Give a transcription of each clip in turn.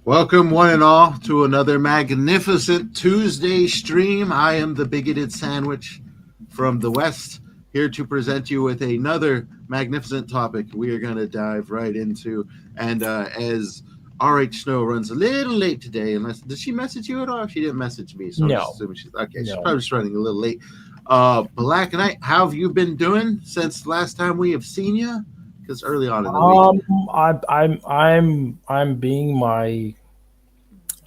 Welcome, one and all, to another magnificent Tuesday stream. I am the bigoted sandwich from the West, here to present you with another magnificent topic we are going to dive right into. And as R.H Snow runs a little late today, unless did she message you at all? She didn't message me, so I'm just No, assuming she's okay. She's no. probably just running a little late. Black Knight, how have you been doing since last time we have seen you? Because early on in the week. I'm being my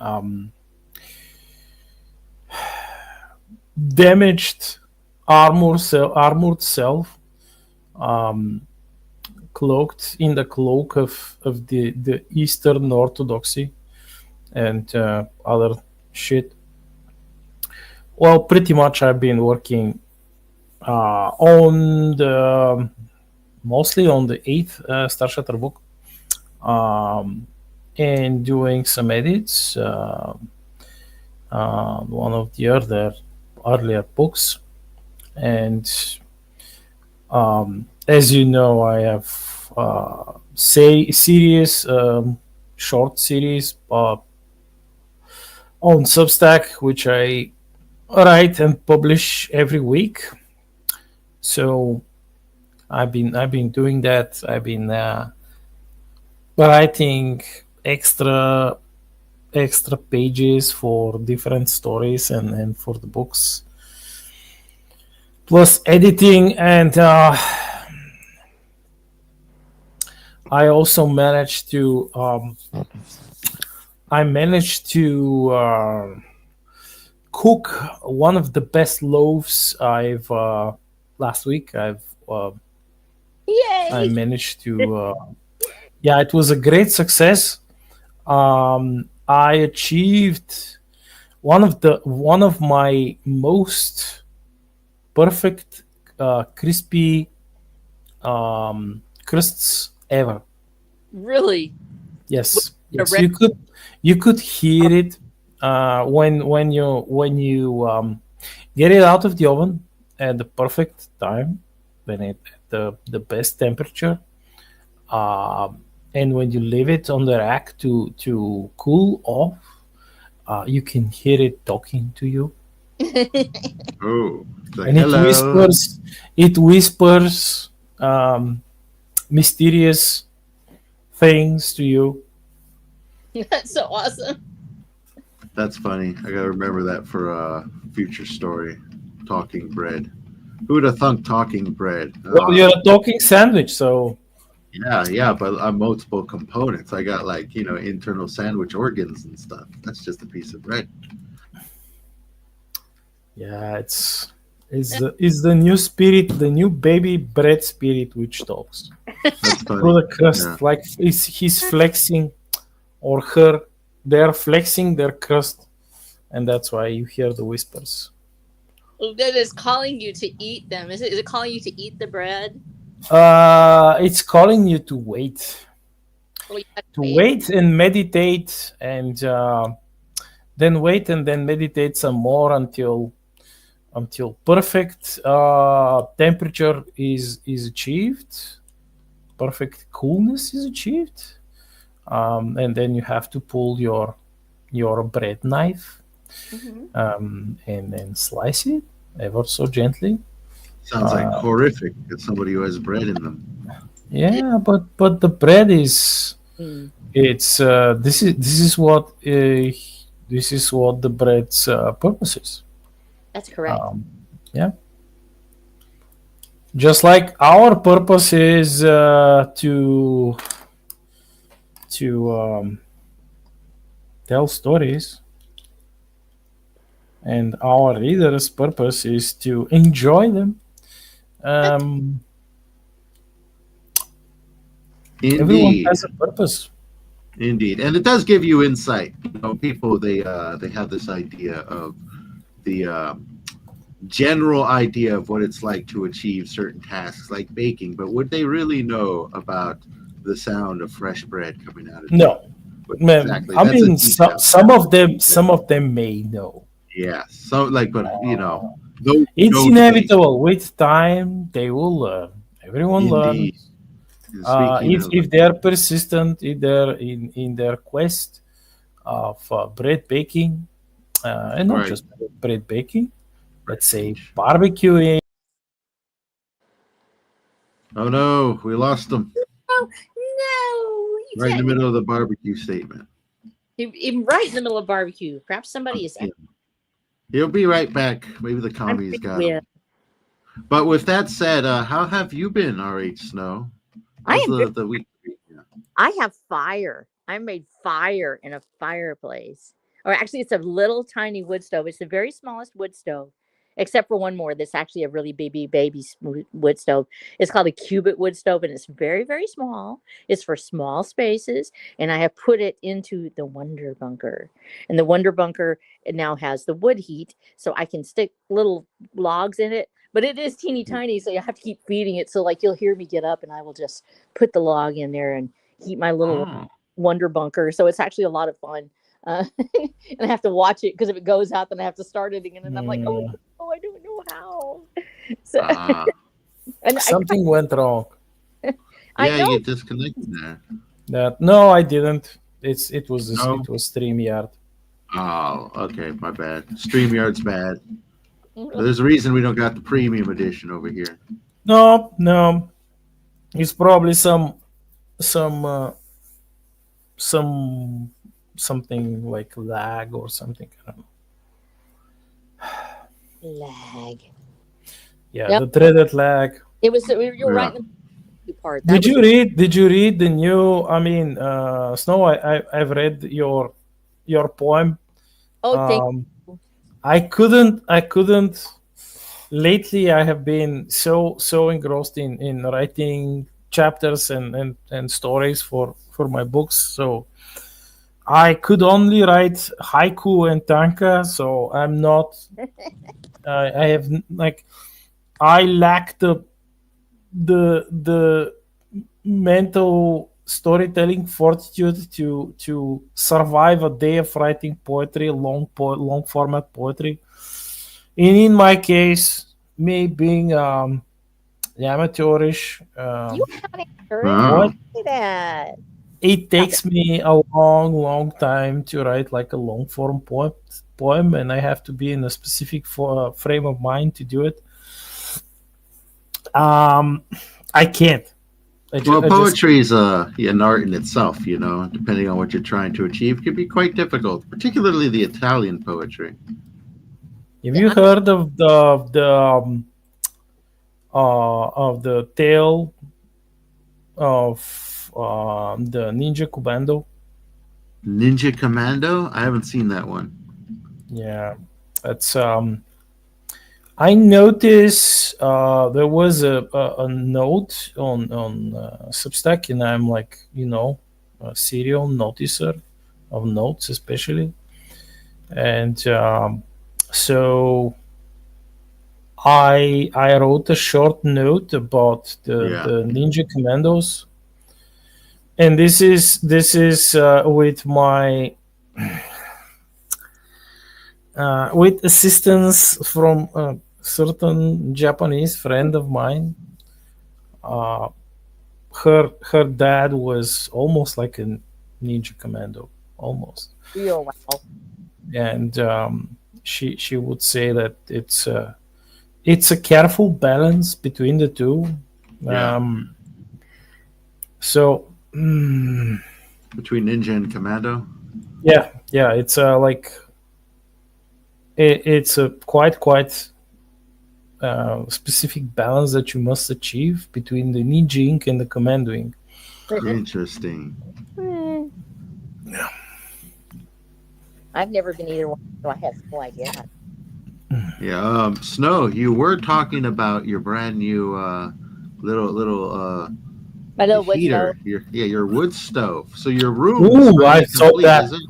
um, damaged armored self, um, cloaked in the cloak of the Eastern Orthodoxy and other shit. Well, pretty much I've been working on the mostly on the eighth Starshuttle book. And doing some edits, one of the earlier books, and as you know, I have series, short series on Substack, which I write and publish every week. So I've been doing that. I've been writing extra pages for different stories and for the books, plus editing, and I also managed to cook one of the best loaves I've last week. I Yay! managed to yeah, it was a great success. I achieved one of my most perfect crispy crusts ever. Really? Yes, yes, red- you could hear it when you get it out of the oven at the perfect time, when it at the best temperature. And when you leave it on the rack to cool off, you can hear it talking to you, Oh, it's like, and hello. it whispers mysterious things to you. That's so awesome. That's funny. I gotta remember that for a future story. Talking bread. Who'd have thunk talking bread? Well, you're a talking sandwich, so Yeah, but multiple components. I got like internal sandwich organs and stuff. That's just a piece of bread. yeah, it's the new spirit, the new baby bread spirit which talks That's through funny. the crust. Yeah. Like he's flexing, or her, they're flexing their crust, and that's why you hear the whispers. That is calling you to eat them. Is it calling you to eat the bread? It's calling you to wait, Oh, you have to wait. wait and meditate, and then wait and then meditate some more until perfect temperature is achieved, perfect coolness is achieved, and then you have to pull your bread knife, Mhm. and then slice it ever so gently. Sounds like horrific. It's somebody who has bread in them. Yeah, but the bread is Mm. it's this is what the bread's purpose is. That's correct. Yeah, just like our purpose is to tell stories, and our readers' purpose is to enjoy them. Um, Everyone Indeed, has a purpose. indeed, and it does give you insight. People they have this idea of the general idea of what it's like to achieve certain tasks, like baking. But would they really know about the sound of fresh bread coming out of the No, oven? But man, exactly, I that's a mean, detail. some of them may know. Yeah, so like, but those who It's know the basics. inevitable. With time, they will learn. Everyone Indeed. learns. Speaking of, If they are persistent in their quest of bread baking, and not Right. just bread baking. Let's say Beach. barbecuing. Oh no, we lost him Oh no! right in the middle of the barbecue statement. Even right in the middle of barbecue. Perhaps somebody is. Yeah. He'll be right back. Maybe the I'm commies got with. him. But with that said, how have you been, R.H Snow? I How's am. the week? Yeah. I have fire. I made fire in a fireplace. Or actually, it's a little tiny wood stove. It's the very smallest wood stove, except for one more that's actually a really baby wood stove. It's called a cubit wood stove, and it's very, very small. It's for small spaces, and I have put it into the Wonder Bunker. And the Wonder Bunker it now has the wood heat, so I can stick little logs in it. But it is teeny tiny, so you have to keep feeding it. So, like, you'll hear me get up, and I will just put the log in there and heat my little Oh. Wonder Bunker. So it's actually a lot of fun. And I have to watch it because if it goes out, then I have to start it again. And I'm like, oh, I don't know how. So, and Something went wrong. I Yeah, know. you disconnected there. That no, I didn't. It was No? it was StreamYard. Oh, okay, my bad. StreamYard's bad. There's a reason we don't got the premium edition over here. No, it's probably some something like lag or something. I don't know. Lag. Yeah, Yep. the dreaded lag. It was, you're right Yeah. in the part. That Did you read the new? I mean, Snow. I've read your poem. Oh, thank I couldn't. Lately, I have been so engrossed in writing chapters and stories for my books. So I could only write haiku and tanka. So I'm not. I have like I lack the mental storytelling fortitude to survive a day of writing poetry, long format poetry. And in my case, me being amateurish, you. Not Oh. Say that. it takes me a long time to write like a long form poem, and I have to be in a specific frame of mind to do it. I can't. Well, poetry is an art in itself, you know, depending on what you're trying to achieve, can be quite difficult, particularly the Italian poetry. Have you heard of the tale of the Ninja Commando? Ninja Commando? I haven't seen that one. Yeah, it's I noticed there was a note on Substack, and I'm like, a serial noticer of notes, especially, and so I wrote a short note about the Ninja Commandos, and this is with my with assistance from a certain Japanese friend of mine. Her dad was almost like a ninja commando, almost. Oh, wow. And she would say that it's a careful balance between the two. Yeah. So between ninja and commando. Yeah, it's like it's a quite specific balance that you must achieve between the ninja ink and the commando ink. Interesting. Yeah. I've never been either one, so I have no idea. Yeah, Snow, you were talking about your brand new little my little wood heater. stove. Your wood stove. So your room. Ooh, I saw that. Is it?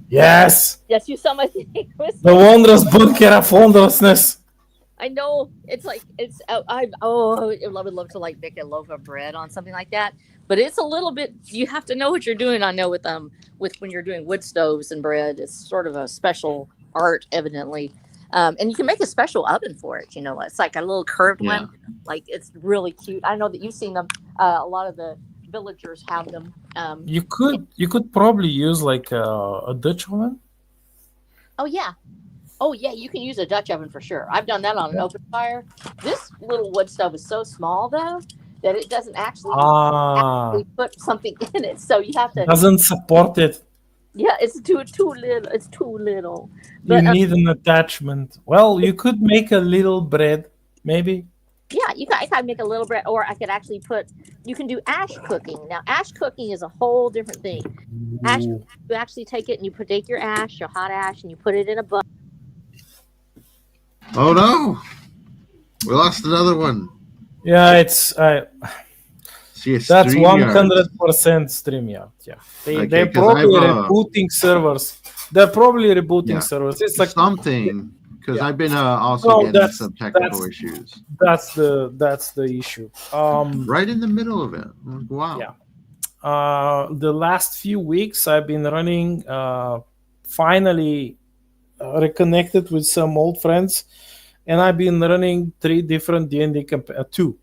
Yes. Yes, you saw my thing. The wondrous bunker of wondrousness. I know it's like I would love to like make a loaf of bread on something like that, but it's a little bit. You have to know what you're doing. I know with when you're doing wood stoves and bread, it's sort of a special art, evidently. And you can make a special oven for it. It's like a little curved one. Like it's really cute. I know that you've seen them. A lot of the villagers have them. You could probably use like a Dutch oven. Oh yeah, you can use a Dutch oven for sure. I've done that on an open fire. This little wood stove is so small though that it doesn't actually put something in it. So you have to. Doesn't support it. Yeah, it's too little. It's too little. You But need an attachment. Well, you could make a little bread, maybe. yeah, I could make a little bread, or I could actually you can do ash cooking. Now, ash cooking is a whole different thing. Ash, Ooh. you actually take it and you take your ash, your hot ash, and you put it in a bucket. Oh no, we lost another one. Yeah, it's See, that's StreamYard. 100% StreamYard. Yeah, Okay, they're 'cause probably I've, rebooting servers. They're probably rebooting Yeah. servers. It's like something, because Yeah. I've been also No, getting that's- some technical that's- issues. that's the issue. Right in the middle of it. Wow. Yeah. The last few weeks I've been running. Finally, reconnected with some old friends, and I've been running 3 different D&D two.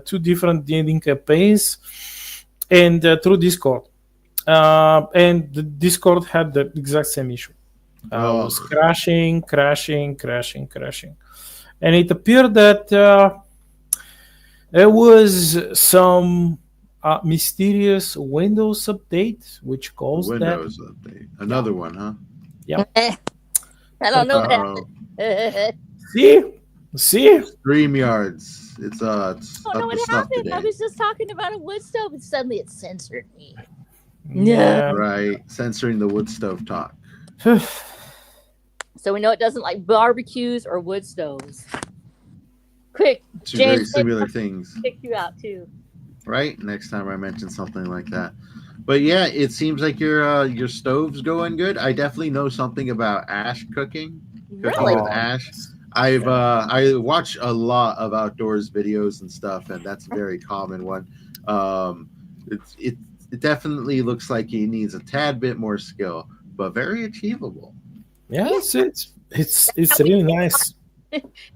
Two different D&D campaigns, and through Discord. And the Discord had the exact same issue. Oh. Was crashing, and it appeared that there was some mysterious Windows update which caused Windows update. Another one, huh? I don't know what Uh-oh. happened. See. StreamYards. It's I it's don't know up what to stuff happened. I today. was just talking about a wood stove, and suddenly it censored me. Yeah. Right. Censoring the wood stove talk. So we know it doesn't like barbecues or wood stoves. Quick, Two very James, similar things. pick you out too. Right? Next time I mention something like that. But yeah, it seems like your stove's going good. I definitely know something about ash cooking. Cooking Really? with ash. I watch a lot of outdoors videos and stuff, and that's a very common one. It definitely looks like he needs a tad bit more skill, but very achievable. Yes, it's really nice.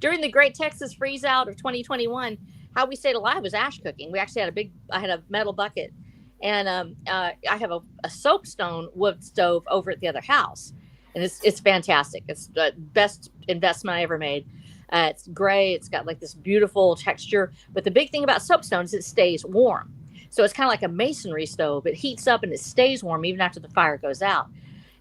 During the Great Texas Freeze Out of 2021, how we stayed alive was ash cooking. We actually had I had a metal bucket, and I have a soapstone wood stove over at the other house, and it's fantastic. It's the best investment I ever made. It's gray. It's got like this beautiful texture. But the big thing about soapstone is it stays warm. So it's kind of like a masonry stove. It heats up and it stays warm even after the fire goes out.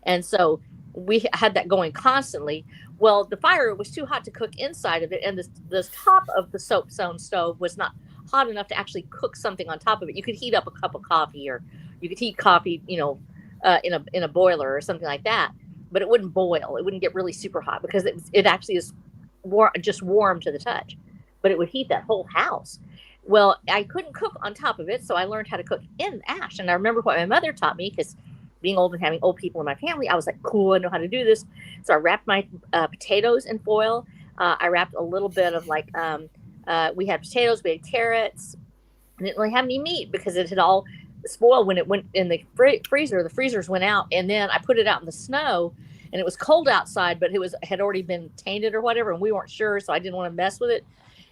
And so we had that going constantly. Well, the fire was too hot to cook inside of it, and the top of the soapstone stove was not hot enough to actually cook something on top of it. You could heat up a cup of coffee, or you could heat coffee, in a boiler or something like that, but it wouldn't boil. It wouldn't get really super hot because it actually is just warm to the touch, but it would heat that whole house. Well, I couldn't cook on top of it, so I learned how to cook in ash. And I remember what my mother taught me, because being old and having old people in my family, I was like, cool, I know how to do this. So I wrapped my potatoes in foil. I wrapped a little bit of we had potatoes, we had carrots. I didn't really have any meat because it had all spoiled when it went in the freezer. The freezers went out, and then I put it out in the snow, and it was cold outside, but had already been tainted or whatever, and we weren't sure, so I didn't want to mess with it.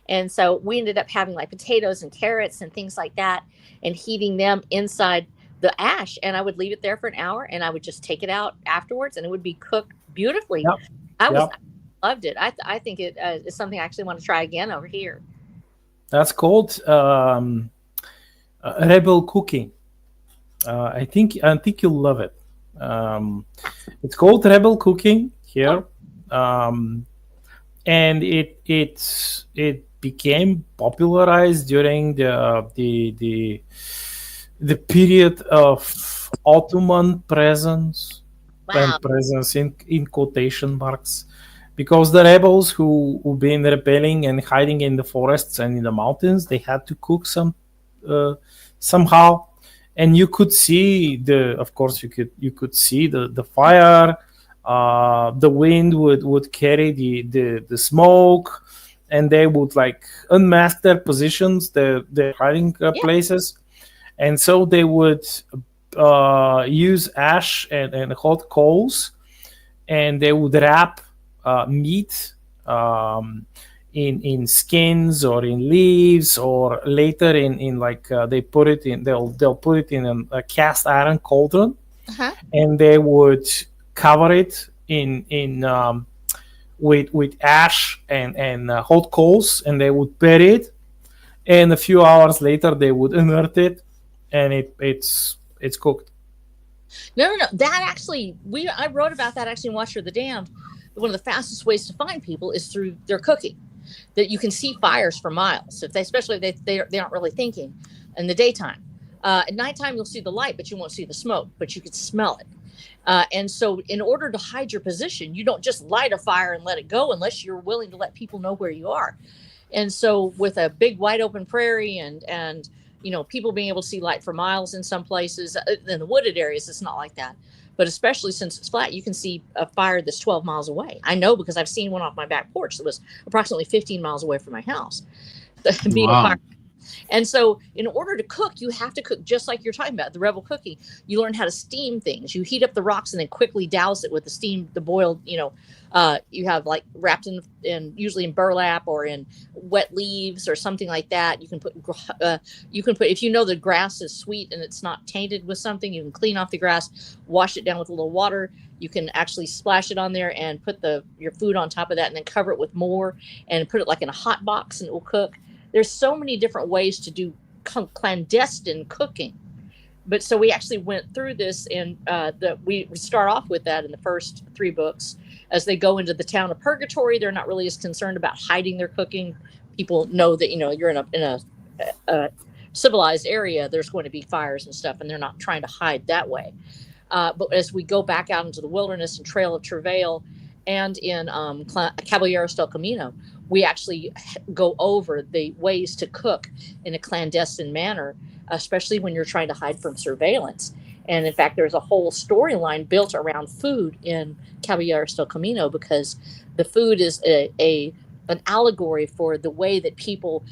And so we ended up having like potatoes and carrots and things like that, and heating them inside the ash, and I would leave it there for an hour, and I would just take it out afterwards, and it would be cooked beautifully. Yep. I loved it. I think it is something I actually want to try again over here. That's called rebel cooking. I think you'll love it. It's called rebel cooking here, and it became popularized during the period of Ottoman presence. Wow. And presence in quotation marks, because the rebels who've been rebelling and hiding in the forests and in the mountains, they had to cook somehow, and you could see you could see the fire. The wind would carry the smoke, and they would like unmask their positions, their hiding places, and so they would use ash and hot coals, and they would wrap meat in skins or in leaves, or later in like they put it in, they'll put it in a cast iron cauldron, Uh-huh. and they would cover it in with ash and hot coals, and they would bury it, and a few hours later they would unearth it, and it's cooked. No. That actually, I wrote about that actually in Watcher the Damned. One of the fastest ways to find people is through their cooking. That you can see fires for miles, if they, especially if they aren't really thinking in the daytime. At nighttime, you'll see the light, but you won't see the smoke, but you can smell it. And so, in order to hide your position, you don't just light a fire and let it go unless you're willing to let people know where you are. And so, with a big wide open prairie and people being able to see light for miles in some places, in the wooded areas, it's not like that. But especially since it's flat, you can see a fire that's 12 miles away. I know because I've seen one off my back porch that was approximately 15 miles away from my house. Being a fire. And so in order to cook, you have to cook just like you're talking about, the rebel cooking. You learn how to steam things. You heat up the rocks and then quickly douse it with the steam, the boiled, you have like wrapped in usually in burlap or in wet leaves or something like that. You can put, if you know the grass is sweet and it's not tainted with something, you can clean off the grass, wash it down with a little water. You can actually splash it on there and put your food on top of that and then cover it with more and put it like in a hot box and it will cook. There's so many different ways to do clandestine cooking. But so we actually went through this, and we start off with that in the first 3 books. As they go into the town of Purgatory, they're not really as concerned about hiding their cooking. People know that you're in a civilized area. There's going to be fires and stuff, and they're not trying to hide that way. But as we go back out into the wilderness and Trail of Travail, and in Caballeros del Camino, we actually go over the ways to cook in a clandestine manner, especially when you're trying to hide from surveillance. And in fact, there's a whole storyline built around food in Caballeros del Camino, because the food is an allegory for the way that people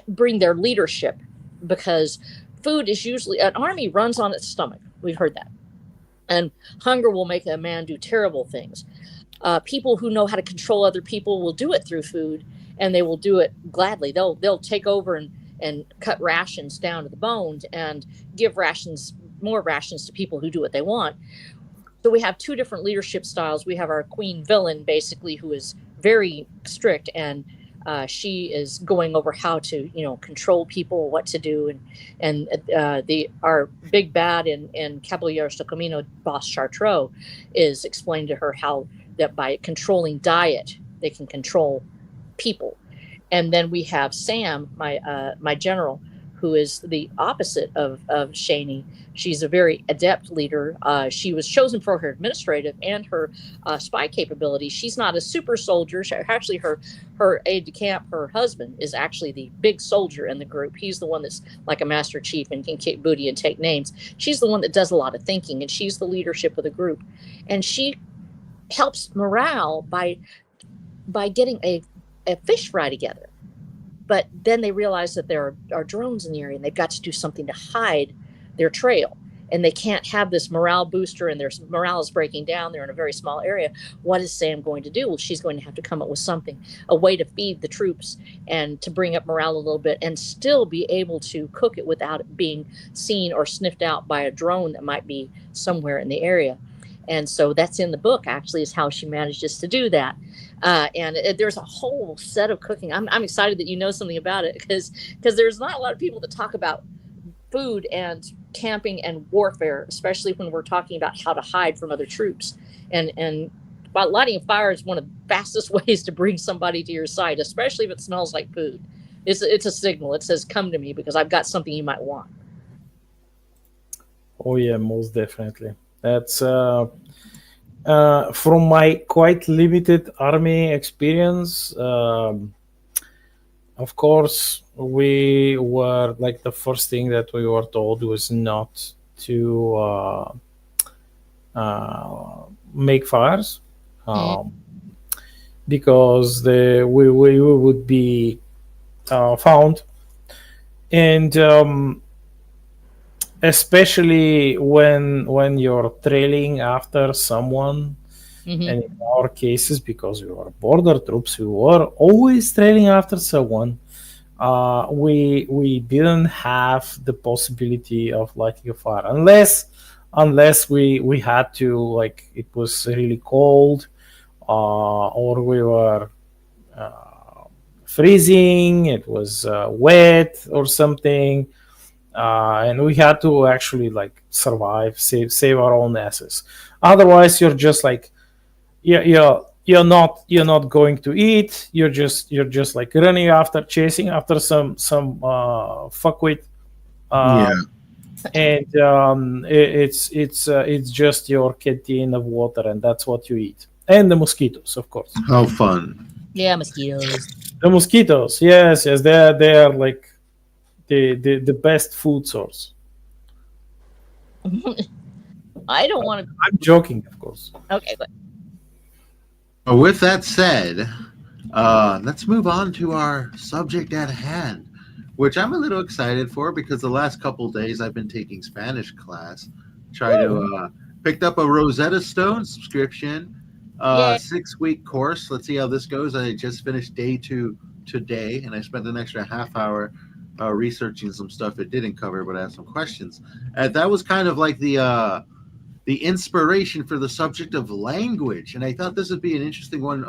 bring their leadership, because food is usually, an army runs on its stomach. We've heard that. And hunger will make a man do terrible things. People who know how to control other people will do it through food, and they will do it gladly. They'll take over and cut rations down to the bone and give more rations to people who do what they want. So we have 2 different leadership styles. We have our queen villain, basically, who is very strict, and she is going over how to control people, what to do, and our big bad in Caballeros del Camino, Boss Chartreux, is explained to her how that by controlling diet they can control people. And then we have Sam, my general, who is the opposite of Shaney. She's a very adept leader. She was chosen for her administrative and her spy capability. She's not a super soldier. Actually, her aide-de-camp, her husband, is actually the big soldier in the group. He's the one that's like a master chief and can kick booty and take names. She's the one that does a lot of thinking, and she's the leadership of the group. And she helps morale by getting a fish fry together. But then they realize that there are drones in the area, and they've got to do something to hide their trail. And they can't have this morale booster, and their morale is breaking down. They're in a very small area. What is Sam going to do? Well, she's going to have to come up with something, a way to feed the troops and to bring up morale a little bit and still be able to cook it without it being seen or sniffed out by a drone that might be somewhere in the area. And so that's in the book, actually, is how she manages to do that. And there's a whole set of cooking. I'm excited that you know something about it, because there's not a lot of people that talk about food and camping and warfare, especially when we're talking about how to hide from other troops. And while lighting a fire is one of the fastest ways to bring somebody to your side, especially if it smells like food. It's a signal. It says, come to me because I've got something you might want. Oh yeah, most definitely. That's from my quite limited army experience. Of course, we were like, the first thing that we were told was not to make fires, because we would be found, and especially when you're trailing after someone Mhm. And in our cases, because we were border troops, we were always trailing after someone. We didn't have the possibility of lighting a fire unless we had to, like it was really cold, or we were freezing, it was wet or something, and we had to actually like survive, save our own asses. Otherwise, you're just like you're not going to eat. You're just like running after, chasing after some fuckwit, Yeah. and it's just your canteen of water, and that's what you eat. And the mosquitoes, of course. How fun. Yeah, mosquitoes. The mosquitoes, yes, they are like the best food source. I don't want to. I'm joking, of course. Okay, but With that said, let's move on to our subject at hand, which I'm a little excited for because the last couple days I've been taking Spanish class. Try to picked up a Rosetta Stone subscription, yeah, 6-week course. Let's see how this goes. I just finished day 2 today, and I spent an extra half hour researching some stuff it didn't cover, but I have some questions. And that was kind of like the inspiration for the subject of language. And I thought this would be an interesting one,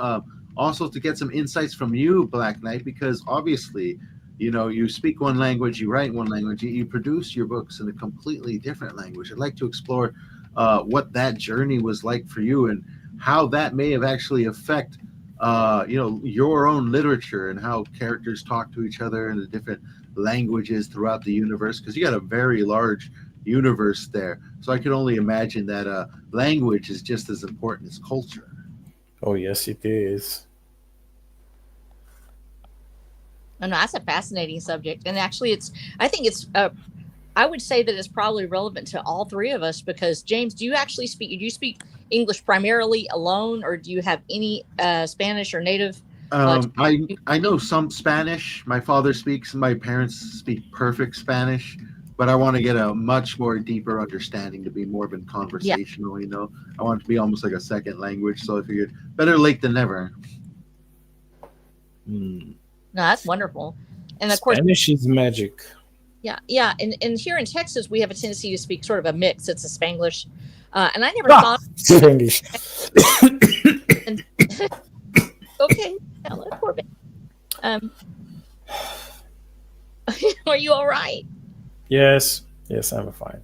also to get some insights from you, Black Knight, because obviously, you speak one language, you write one language, you produce your books in a completely different language. I'd like to explore what that journey was like for you and how that may have actually affect, your own literature and how characters talk to each other in the different languages throughout the universe, because you got a very large universe there. So I can only imagine that language is just as important as culture. Oh yes, it is. no, that's a fascinating subject, and actually, I think it's. I would say that it's probably relevant to all three of us because James, do you speak English primarily alone, or do you have any Spanish or native? I know some Spanish. My father speaks, and my parents speak perfect Spanish. But I want to get a much more deeper understanding to be more than Yeah. conversational. I want it to be almost like a second language. So I figured better late than never. Mm. No, that's wonderful, and of course, Spanish is magic. yeah, and here in Texas, we have a tendency to speak sort of a mix. It's a Spanglish, and I never thought. English. And, okay, now that poor baby. Are you all right? Yes, I'm fine.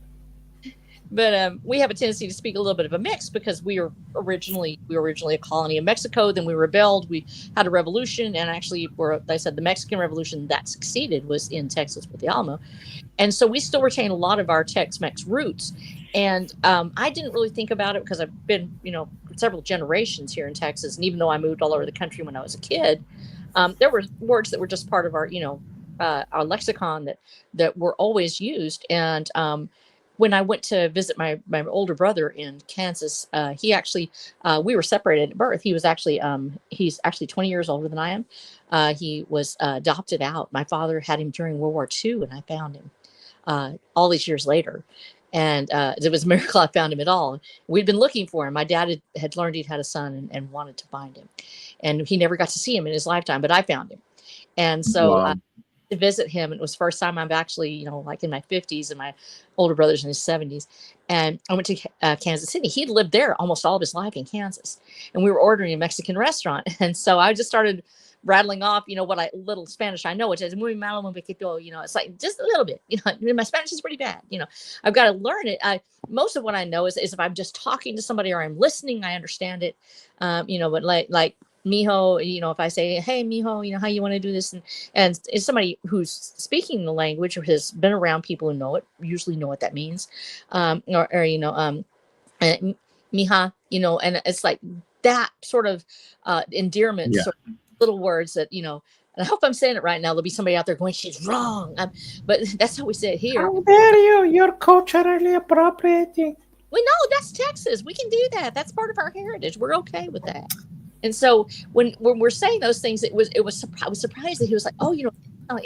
But we have a tendency to speak a little bit of a mix because we were originally a colony of Mexico. Then we rebelled. We had a revolution, and actually, like I said, the Mexican Revolution that succeeded was in Texas with the Alamo, and so we still retain a lot of our Tex-Mex roots. And I didn't really think about it because I've been, several generations here in Texas, and even though I moved all over the country when I was a kid, there were words that were just part of our lexicon that were always used. And when I went to visit my older brother in Kansas, he actually we were separated at birth. He's actually 20 years older than I am. He was adopted out. My father had him during World War II, and I found him all these years later. And it was a miracle I found him at all. We'd been looking for him. My dad had learned he'd had a son and wanted to find him, and he never got to see him in his lifetime. But I found him, and so. Wow. To visit him. It was the first time I'm actually, like in my 50s, and my older brother's in his 70s. And I went to Kansas City. He'd lived there almost all of his life in Kansas. And we were ordering a Mexican restaurant. And so I just started rattling off, what little Spanish I know, which is muy malo, muy poquito, it's like just a little bit, my Spanish is pretty bad. I've got to learn it. Most of what I know is if I'm just talking to somebody or I'm listening, I understand it. But like, mijo, if I say, hey, mijo, how you want to do this? And it's somebody who's speaking the language or has been around people who know it, usually know what that means. Mija, and it's like that sort of endearment, Yeah. sort of little words that, and I hope I'm saying it right now. There'll be somebody out there going, she's wrong. But that's how we say it here. How dare you? You're culturally appropriating. Well, no, that's Texas. We can do that. That's part of our heritage. We're okay with that. And so when we're saying those things, I was surprised that he was like, oh,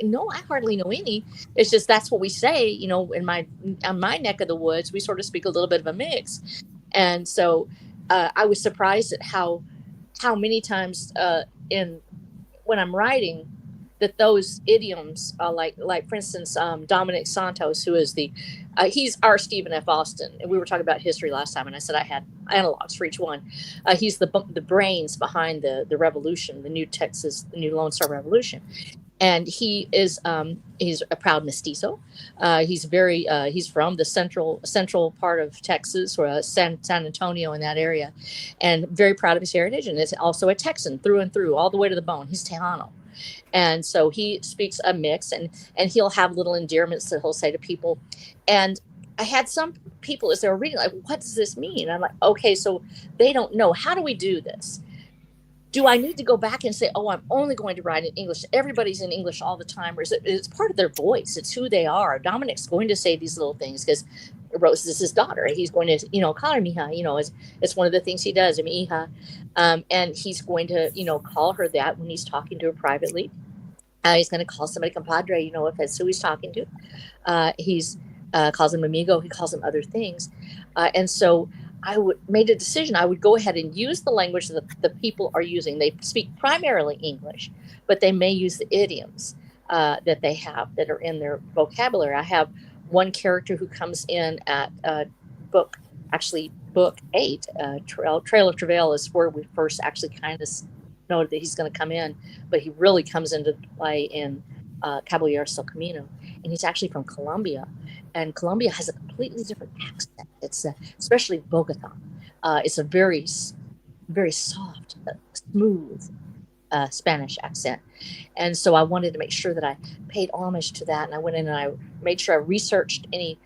no, I hardly know any. It's just that's what we say, on my neck of the woods. We sort of speak a little bit of a mix. And so I was surprised at how many times in when I'm writing that those idioms, like for instance, Dominic Santos, who is he's our Stephen F. Austin, and we were talking about history last time, and I said I had analogs for each one. He's the brains behind the revolution, the new Lone Star Revolution, and he's a proud mestizo. He's from the central part of Texas, or San Antonio, in that area, and very proud of his heritage, and is also a Texan through and through, all the way to the bone. He's Tejano. And so he speaks a mix, and he'll have little endearments that he'll say to people. And I had some people, as they were reading, like, what does this mean? And I'm like, okay, so they don't know. How do we do this? Do I need to go back and say, oh, I'm only going to write in English? Everybody's in English all the time. Or it's part of their voice. It's who they are. Dominic's going to say these little things because Rose is his daughter. He's going to, call her mija, it's one of the things he does, mija. And he's going to, call her that when he's talking to her privately. He's going to call somebody compadre, if that's who he's talking to. He's calls him amigo. He calls him other things. And so I made a decision. I would go ahead and use the language that the people are using. They speak primarily English, but they may use the idioms that they have that are in their vocabulary. I have one character who comes in at book 8. Trail of Travail is where we first actually kind of know that he's going to come in, but he really comes into play in Caballeros del Camino, and he's actually from Colombia. And Colombia has a completely different accent. It's especially Bogota. It's a very, very soft, smooth Spanish accent. And so I wanted to make sure that I paid homage to that. And I went in and I made sure I researched any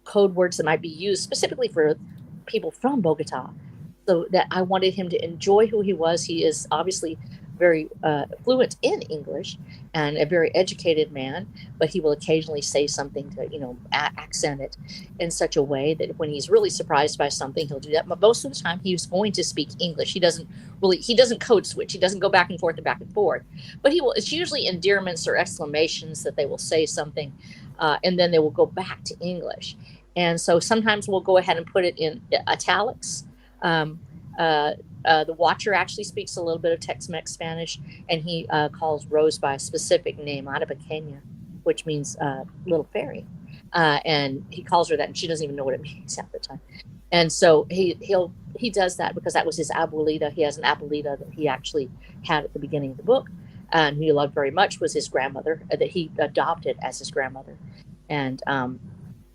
code words that might be used specifically for people from Bogota, so that I wanted him to enjoy who he was. He is obviously very fluent in English and a very educated man, but he will occasionally say something to, accent it in such a way that when he's really surprised by something, he'll do that. But most of the time, he's going to speak English. He doesn't code switch. He doesn't go back and forth and back and forth. But it's usually endearments or exclamations that they will say something, and then they will go back to English. And so sometimes we'll go ahead and put it in italics. The Watcher actually speaks a little bit of Tex-Mex Spanish, and he calls Rose by a specific name, Ana Pequeña, which means little fairy. And he calls her that, and she doesn't even know what it means at the time. And so he does that because that was his abuelita. He has an abuelita that he actually had at the beginning of the book, and who he loved very much was his grandmother, that he adopted as his grandmother. And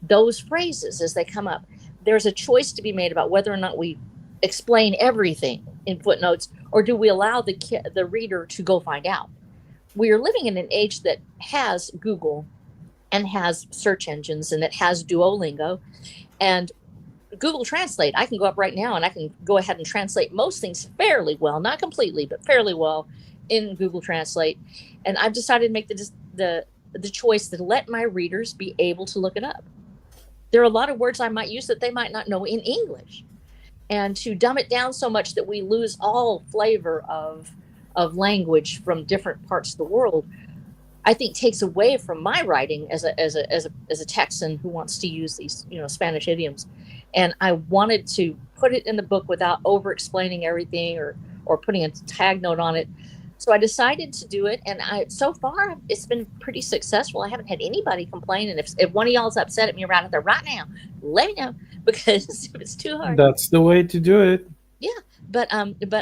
those phrases, as they come up, there's a choice to be made about whether or not we explain everything in footnotes, or do we allow the reader to go find out? We are living in an age that has Google and has search engines, and that has Duolingo and Google Translate. I can go up right now and I can go ahead and translate most things fairly well, not completely, but fairly well in Google Translate. And I've decided to make the choice to let my readers be able to look it up. There are a lot of words I might use that they might not know in English. And to dumb it down so much that we lose all flavor of language from different parts of the world, I think takes away from my writing as a Texan who wants to use these Spanish idioms. And I wanted to put it in the book without over-explaining everything or putting a tag note on it. So I decided to do it, and so far it's been pretty successful. I haven't had anybody complain, and if one of y'all is upset at me right out there right now, let me know, because if it's too hard. That's the way to do it. Yeah, but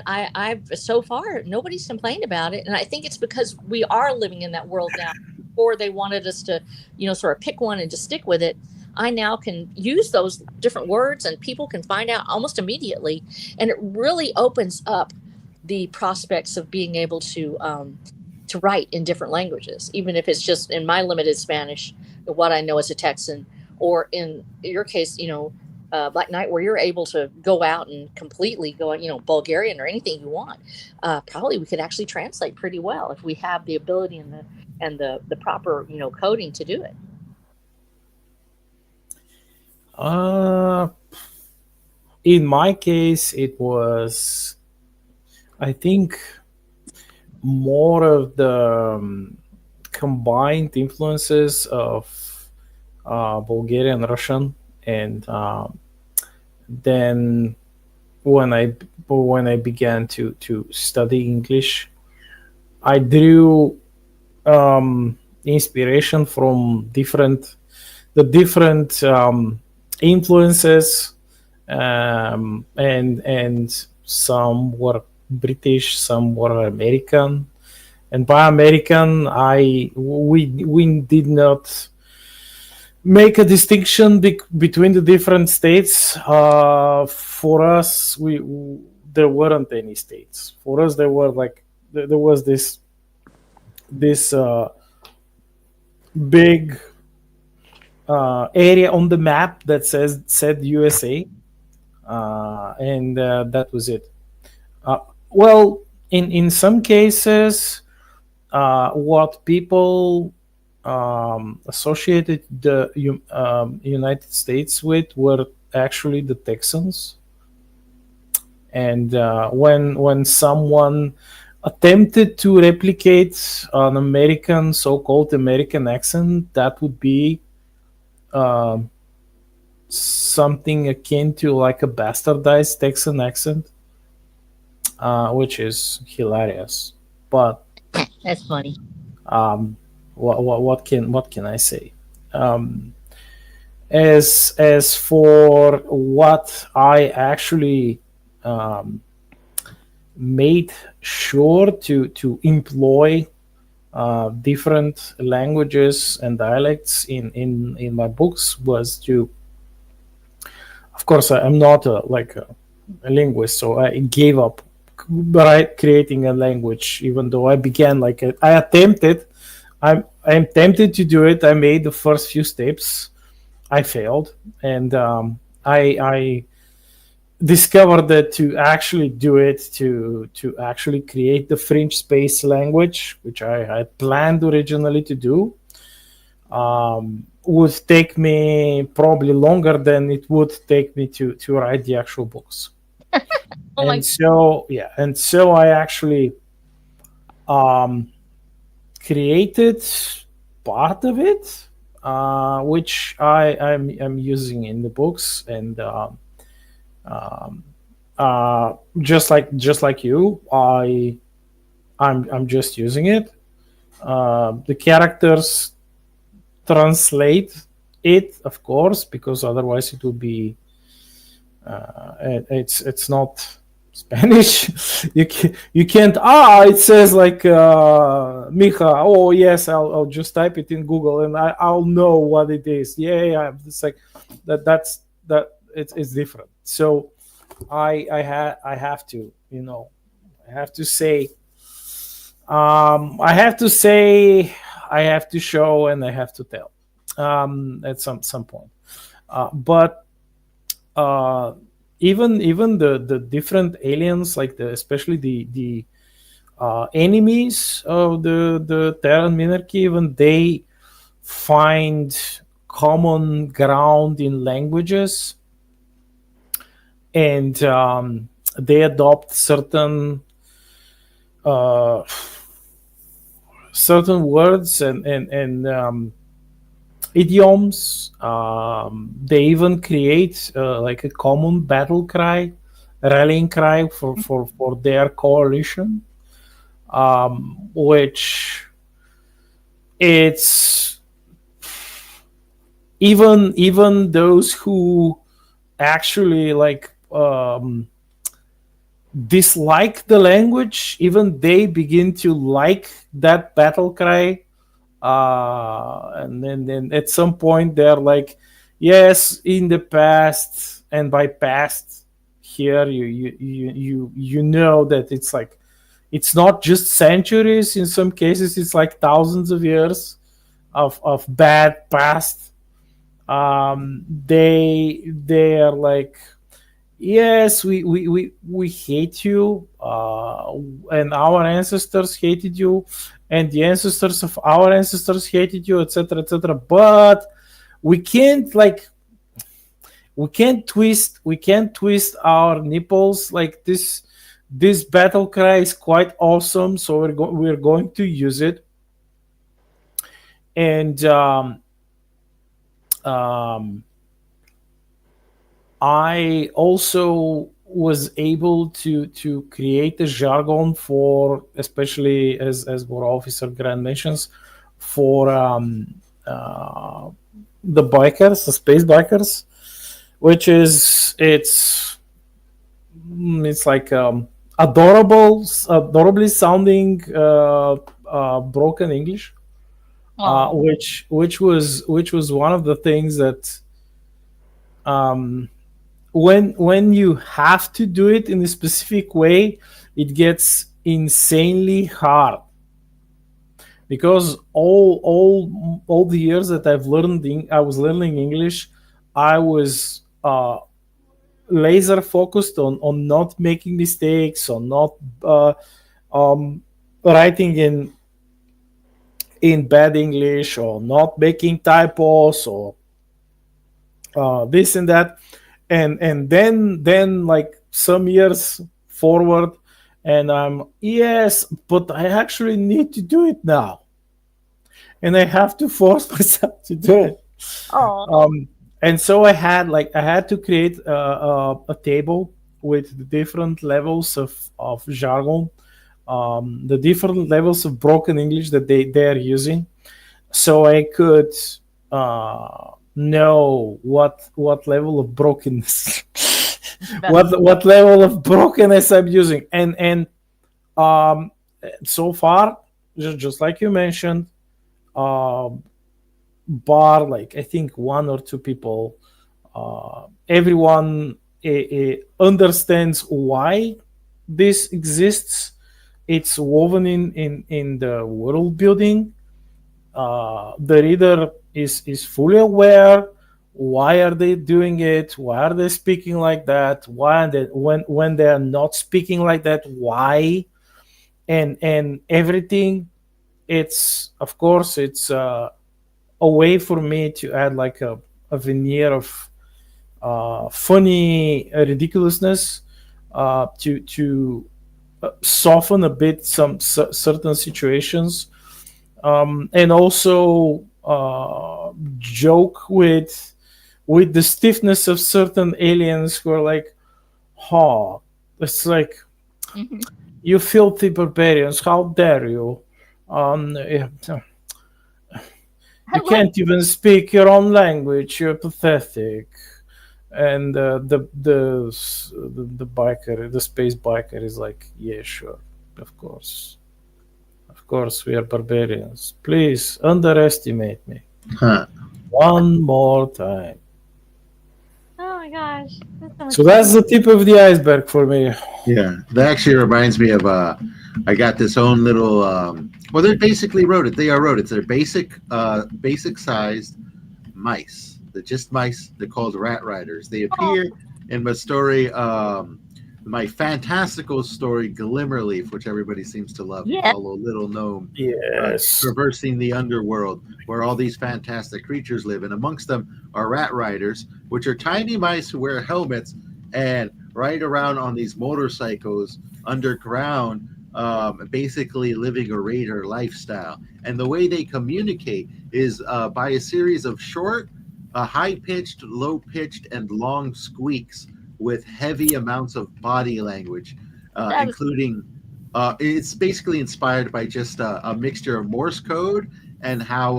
I've so far nobody's complained about it, and I think it's because we are living in that world now. Before they wanted us to, sort of pick one and just stick with it. I now can use those different words, and people can find out almost immediately, and it really opens up the prospects of being able to write in different languages, even if it's just in my limited Spanish, what I know as a Texan, or in your case, Black Knight, where you're able to go out and completely go, Bulgarian or anything you want. Probably we could actually translate pretty well if we have the ability and the proper, coding to do it. In my case, it was, I think, more of the combined influences of Bulgarian, Russian, and then when I began to study English, I drew inspiration from different influences, and some were British, some were American. And by American, we did not make a distinction between the different states. For us, there weren't any states. For us, there were like there was this big area on the map that said USA, and that was it. Uh, well, in some cases, what people associated the United States with were actually the Texans, and when someone attempted to replicate an American so-called American accent, that would be um something akin to like a bastardized Texan accent, which is hilarious. But That's funny. um, what can I say? Um, as for what I actually um, made sure to employ different languages and dialects in my books was to, of course, I'm not a linguist, so I gave up creating a language, even though I began I attempted. I'm tempted to do it. I made the first few steps. I failed, and I discovered that to actually do it, to actually create the French space language, which I had planned originally to do, would take me probably longer than it would take me to write the actual books. Oh my! And so yeah, and so I actually um, created part of it, which I'm using in the books, and um, just like you, I'm just using it. The characters translate it, of course, because otherwise it would be it's not Spanish. You can't. It says like Mija. Oh yes, I'll just type it in Google and I'll know what it is. Yeah. It's like that. It's different. So I have to, I have to say, I have to say, I have to show, and I have to tell at some point. But uh, even the different aliens, like especially the enemies of the Terran Minarchy, even they find common ground in languages, and they adopt uh, certain words and idioms. They even create like a common battle cry, rallying cry for their coalition, which it's even those who actually dislike the language, even they begin to like that battle cry, and then at some point they're like, yes, in the past, and by past here you know that it's like it's not just centuries. In some cases it's like thousands of years of bad past. They are like, yes, we hate you, and our ancestors hated you, and the ancestors of our ancestors hated you, etc., etc. But we can't like we can't twist our nipples like this. This battle cry is quite awesome, so we're going to use it. And um, I also was able to create a jargon for, especially as what Officer Grant mentions, for the bikers, the space bikers, which is it's like adorably sounding broken English, Oh, which was one of the things that um, when you have to do it in a specific way, it gets insanely hard, because all the years that I was learning English, I was laser focused on not making mistakes, on not uh, um, writing in bad English, or not making typos, or this and that, and then like some years forward, and I'm, yes, but I actually need to do it now, and I have to force myself to do it. oh, um, and so I had to create a table with the different levels of jargon, the different levels of broken English that they are using, so I could know what level of brokenness what level of brokenness I'm using, and um, so far, just like you mentioned, uh, bar like I think one or two people, everyone understands why this exists. It's woven in the world building. The reader is fully aware. Why are they doing it? Why are they speaking like that? Why are they, when they are not speaking like that? Why? And everything. It's, of course, it's a way for me to add like a veneer of funny ridiculousness, to soften a bit some certain situations, and also joke with the stiffness of certain aliens who are like, "Ha, it's like, mhm. you filthy barbarians! How dare you? Yeah, I you like. can't even speak your own language. You're pathetic." And the biker, the space biker, is like, "Yeah, sure, of course, we are barbarians. Please underestimate me Huh. one more time." Oh my gosh, that's so much So fun. that's the tip of the iceberg for me. Yeah, that actually reminds me of I got this own little well, they're basically rodent. They are rodents. They're basic sized mice. They're just mice. They're called rat riders. They Oh, appear in my story, my fantastical story Glimmerleaf, which everybody seems to love. You yeah. follow a little gnome Yes. traversing the underworld where all these fantastic creatures live, and amongst them are rat riders, which are tiny mice who wear helmets and ride around on these motorcycles underground, basically living a raider lifestyle. And the way they communicate is by a series of short, high pitched, low pitched, and long squeaks with heavy amounts of body language, That was including. It's basically inspired by just a mixture of Morse code and how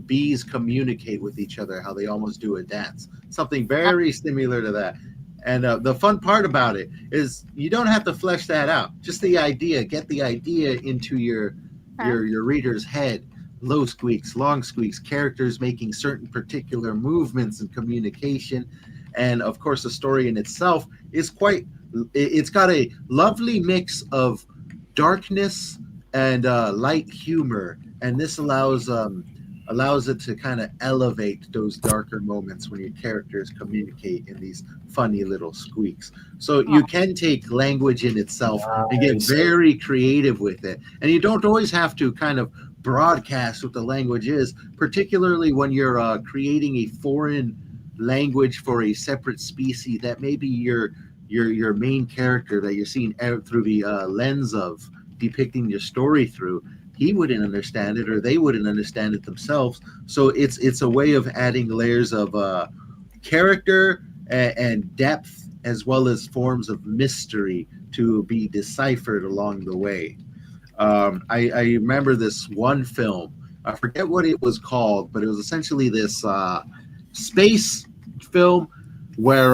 bees communicate with each other, how they almost do a dance. Something very similar to that. And the fun part about it is you don't have to flesh that out. Just the idea, get the idea into huh? your reader's head. Low squeaks, long squeaks, characters making certain particular movements and communication, and of course the story in itself is quite. It's got a lovely mix of darkness and light humor, and this allows it to kind of elevate those darker moments when your characters communicate in these funny little squeaks. So Oh, you can take language in itself and get Nice. very creative with it, and you don't always have to kind of broadcast what the language is, particularly when you're creating a foreign language for a separate species that maybe your main character that you're seeing out through the lens of depicting your story through, he wouldn't understand it or they wouldn't understand it themselves. So it's a way of adding layers of character and depth as well as forms of mystery to be deciphered along the way. I remember this one film. I forget what it was called, but it was essentially this space film where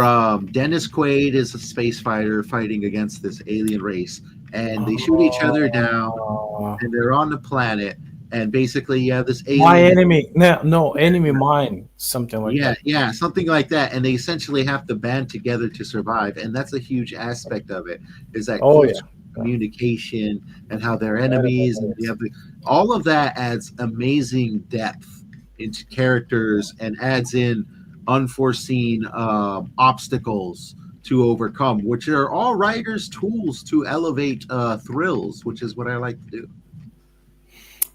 Dennis Quaid is a space fighter fighting against this alien race, and they shoot each other down, Uh, and they're on the planet, and basically, yeah, this my alien. enemy, no, no, enemy mine, something like Yeah, that. yeah, something like that, and they essentially have to band together to survive, and that's a huge aspect of it. Is that Oh yeah, close communication and how they're that enemies, and you is. have all of that adds amazing depth into characters and adds in unforeseen obstacles to overcome, which are all writers' tools to elevate thrills, which is what I like to do.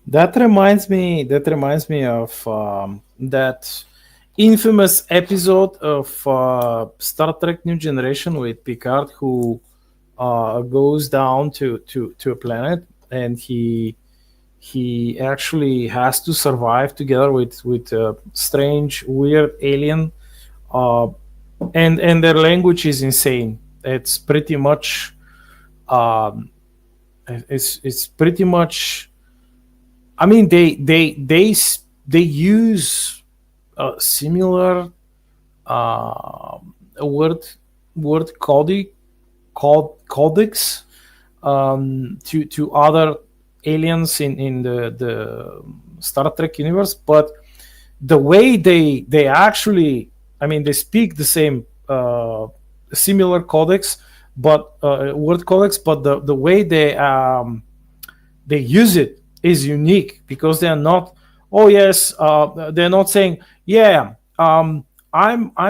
That reminds me. That reminds me of that infamous episode of Star Trek: New Generation with Picard, who goes down to a planet, and he actually has to survive together with a strange, weird alien, uh, and their language is insane. It's pretty much um, it's pretty much. I mean, they use similar uh, word codec codecs to other aliens in the Star Trek universe, but the way they actually, I mean, they speak the same similar codecs, but word codecs, but the way they use it is unique because they're not. Oh yes, they're not saying, yeah. I'm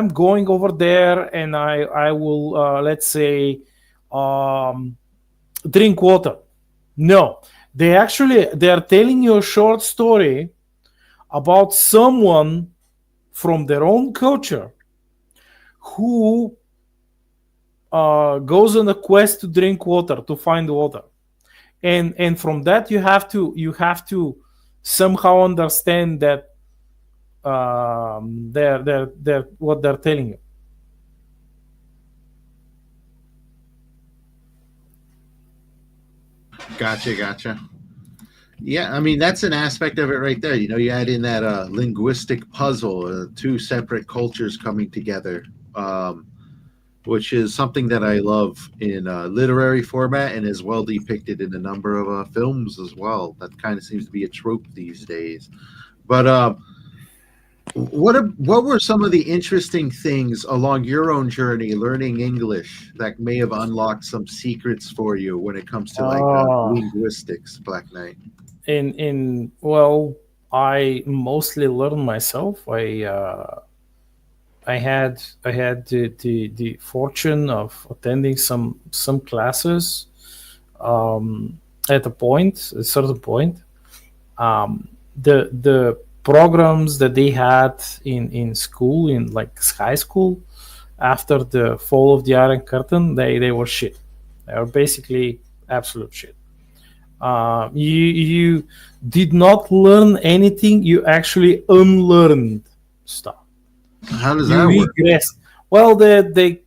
going over there and I will let's say um, drink water. No, they are telling you a short story about someone from their own culture who goes on a quest to drink water, to find water, and from that you have to somehow understand that they're what they're telling you. Gotcha, gotcha. Yeah, I mean that's an aspect of it right there. You know, you add in that linguistic puzzle, two separate cultures coming together, which is something that I love in literary format and is well depicted in a number of films as well. That kind of seems to be a trope these days. But what were some of the interesting things along your own journey learning English that may have unlocked some secrets for you when it comes to like uh, linguistics, Black Knight? in well, I mostly learn myself. I had the fortune of attending some classes at a certain point. The programs that they had in school, in like high school, after the fall of the Iron Curtain, they were shit. They were basically absolute shit. You did not learn anything. You actually unlearned stuff. How does You that work? regress. Well, they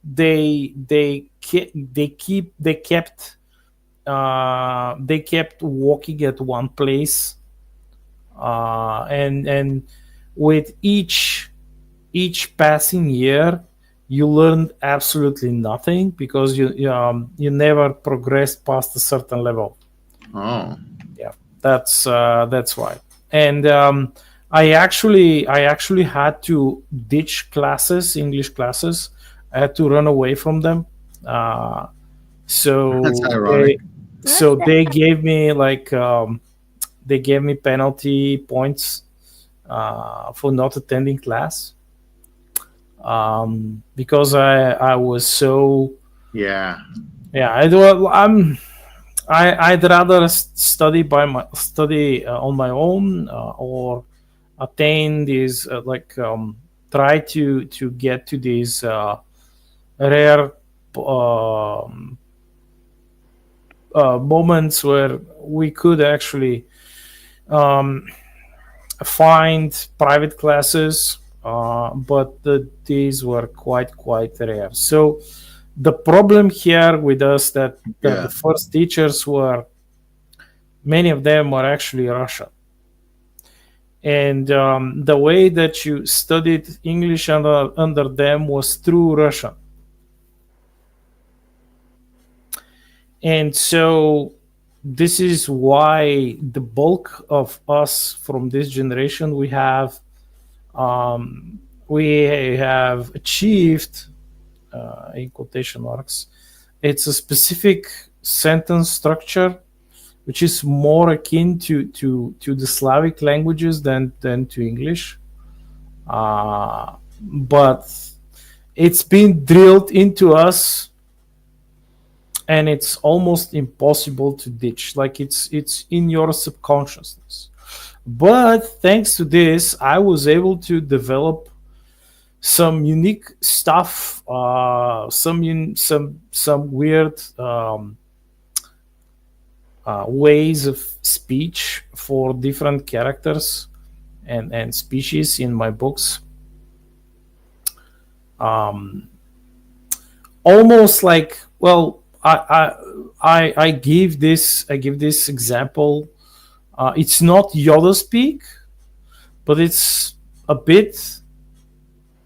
kept walking at one place, and with each passing year, you learned absolutely nothing because you never progressed past a certain level. Oh, Yeah, that's why. And I actually had to ditch classes, English classes. I had to run away from them. Uh, that's so ironic. they so they gave me like they gave me penalty points for not attending class because I was so. Yeah. Yeah, I'd rather study on my own, or attain these try to get to these rare um, moments where we could actually um, find private classes, but these were quite rare. So The problem here with us that Yeah. the first teachers were, many of them were actually Russian. And the way that you studied English under them was through Russian. And so this is why the bulk of us from this generation, we have achieved, in quotation marks, it's a specific sentence structure which is more akin to the Slavic languages than to English. But it's been drilled into us, and it's almost impossible to ditch. Like it's in your subconsciousness. But thanks to this, I was able to develop some unique stuff, some weird ways of speech for different characters and species in my books. Almost like, well, I give this example. It's not Yoda speak, but it's a bit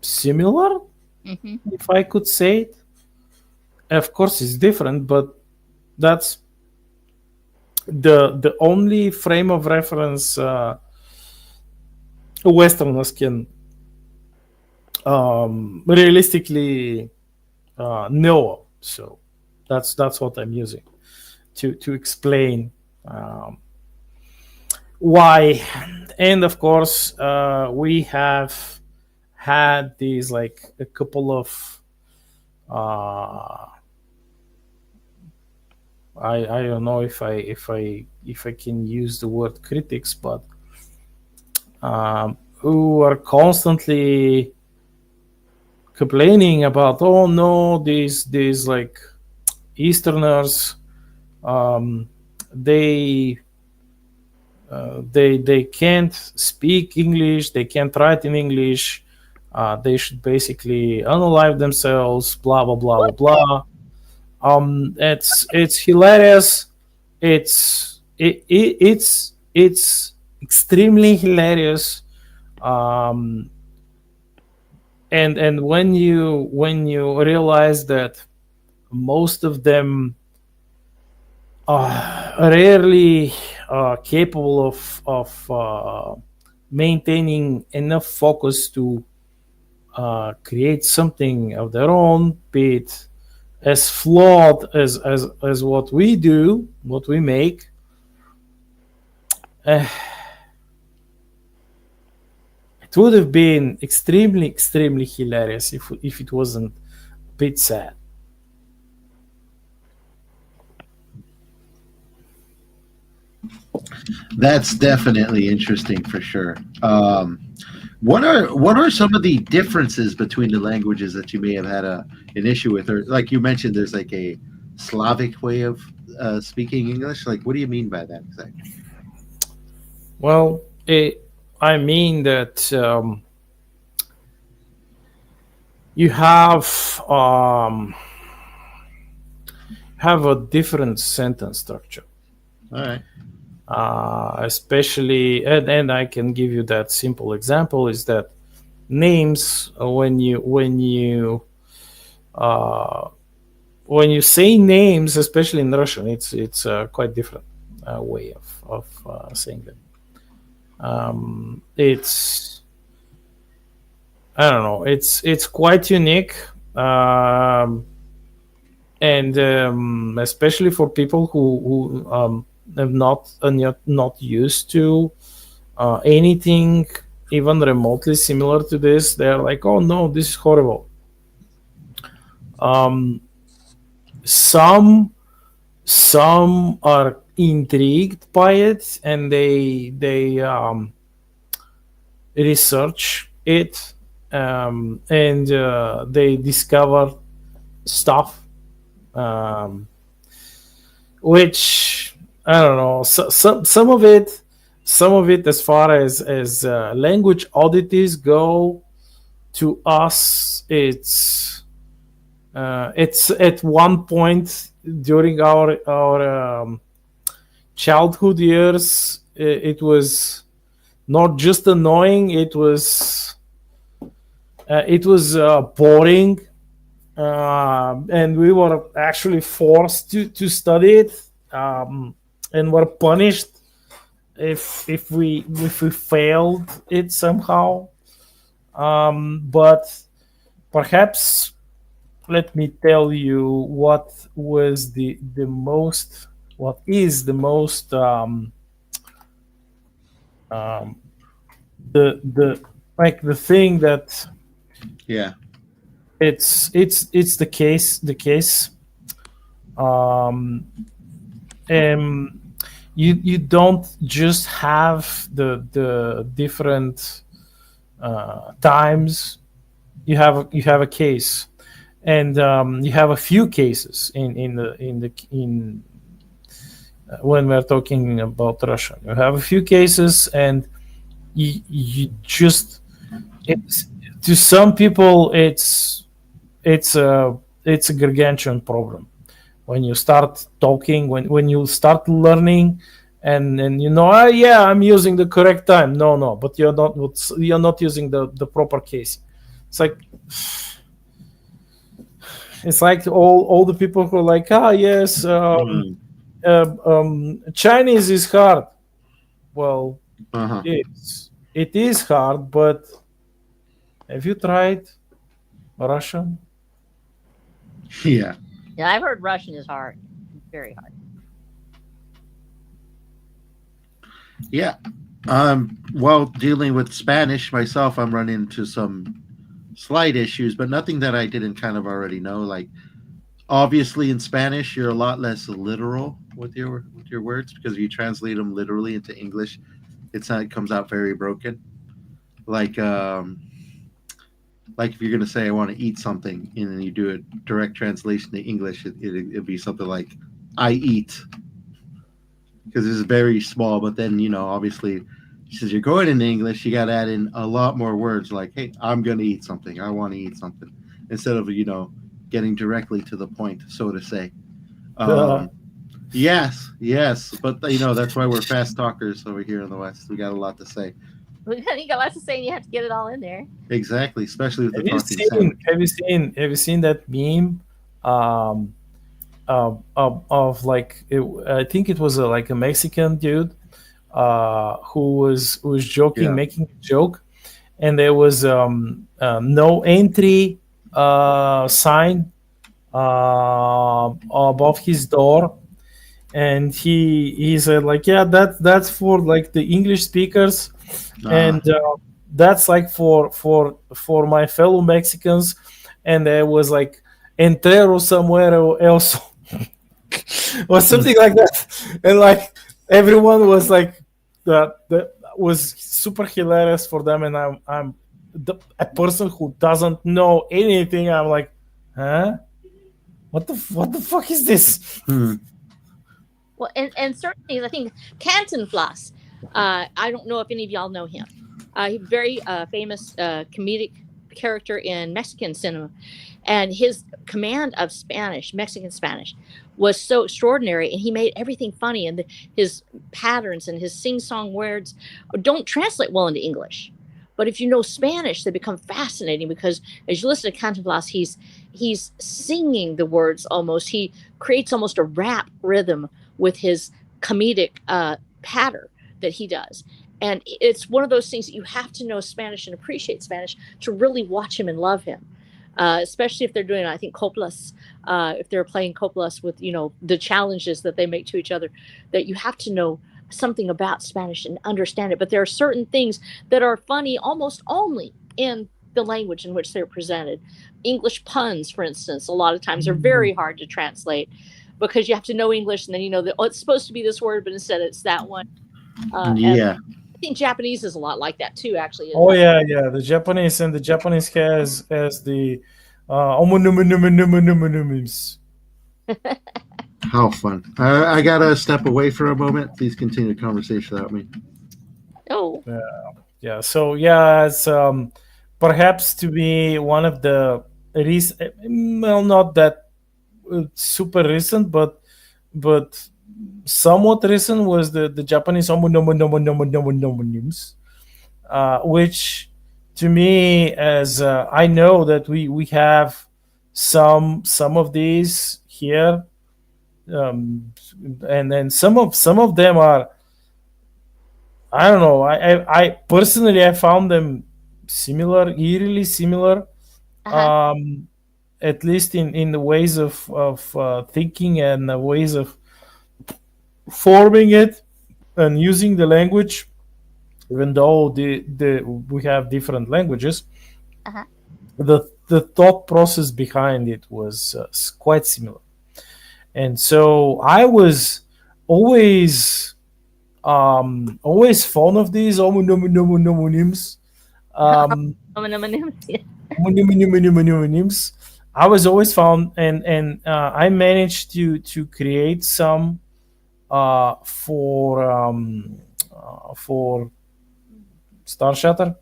similar, if I could say it. Of course, it's different, but that's the only frame of reference Westerners can realistically know. So that's what I'm using to explain why. And of course, we have had these, like, a couple of I don't know if I can use the word critics, but who are constantly complaining about, oh no, these like Easterners, they can't speak English, they can't write in English, they should basically unalive themselves, blah blah blah blah blah. It's hilarious. It's extremely hilarious. And when you realize that most of them are rarely capable of maintaining enough focus to create something of their own, be it as flawed as what we do, what we make. It would have been extremely hilarious if it wasn't a bit sad. That's definitely interesting for sure. What are some of the differences between the languages that you may have had an issue with, or like you mentioned, there's like a Slavic way of speaking English. Like, what do you mean by that exactly? Well, I mean that you have a different sentence structure. All right. Especially, and I can give you that simple example, is that names, when you say names, especially in Russian, it's quite different way of saying them. It's, I don't know, it's quite unique, and especially for people who have not used to anything even remotely similar to this. They're like, oh no, this is horrible. Some are intrigued by it, and they research it, and they discover stuff, which, I don't know, some of it as far as language oddities go, to us it's It's at one point during our childhood years, it was not just annoying. It was boring, and we were actually forced to study it, and were punished if we failed it somehow. But perhaps let me tell you what is the most um, the like the thing that Yeah. it's the case. um and you don't just have the different times. You have a case, and you have a few cases in when we're talking about Russia. You have a few cases, and you just it's to some people it's a gargantuan problem when you start talking, when you start learning, and yeah, I'm using the correct time. No, but you're not using the proper case. It's like all the people who are like, yes, Mm. Chinese is hard. Well, Uh-huh. it is hard, but have you tried Russian? Yeah. Yeah, I've heard Russian is hard, very hard. Yeah. While dealing with Spanish myself, I'm running into some slight issues, but nothing that I didn't kind of already know. Like, obviously in Spanish, you're a lot less literal with your words, because if you translate them literally into English, it comes out very broken. Like like if you're gonna say I want to eat something, and then you do a direct translation to English, it'd be something like I eat, because it's very small. But then obviously, since you're going into English, you got to add in a lot more words like, "Hey, I'm gonna eat something. I want to eat something," instead of getting directly to the point, so to say. Um, yes, yes, but that's why we're fast talkers over here in the West. We got a lot to say. You got lots to say, and you have to get it all in there. Exactly, especially with the Have you talking seen sandwich. have you seen have you seen that meme um of like I think it was like a Mexican dude who was joking, Yeah. making a joke, and there was no entry sign above his door, and he said like, yeah, that's for like the English speakers, Ah. and that's like for my fellow Mexicans, and there was like entero somewhere else or something like that, and like everyone was like that was super hilarious for them, and I'm a person who doesn't know anything. I'm like, huh? What the fuck is this? Hmm. Well, and certainly, I think Canton Floss. I don't know if any of y'all know him. He's very famous comedic character in Mexican cinema, and his command of Spanish, Mexican Spanish, was so extraordinary, and he made everything funny. And his patterns and his sing-song words don't translate well into English, but if you know Spanish, they become fascinating because as you listen to Cantinflas, he's singing the words almost. He creates almost a rap rhythm with his comedic patter that he does. And it's one of those things that you have to know Spanish and appreciate Spanish to really watch him and love him. Especially if they're doing, I think, coplas, if they're playing coplas with, the challenges that they make to each other, that you have to know something about Spanish and understand it. But there are certain things that are funny almost only in the language in which they're presented. English puns, for instance, a lot of times are very hard to translate because you have to know English, and then you know that it's supposed to be this word, but instead it's that one. And Yeah. I think Japanese is a lot like that too. Actually, Oh yeah, the Japanese has the omonumenumenumenumenumes. How fun. I gotta step away for a moment. Please continue the conversation without me. oh, Yeah. So yeah, it's perhaps to be one of the well, not that super recent, but somewhat recent was the Japanese homonyms, which to me, as I know that we have some of these here, and then some of them are, I don't know. I personally I found them similar, eerily similar, Uh-huh. um, at least in the ways of thinking and the ways of forming it and using the language. Even though the we have different languages, Uh-huh. the thought process behind it was quite similar. And so I was always always fond of these homonyms. Um, Yeah. homonyms. I was always found, and I managed to create some for Star Shatter.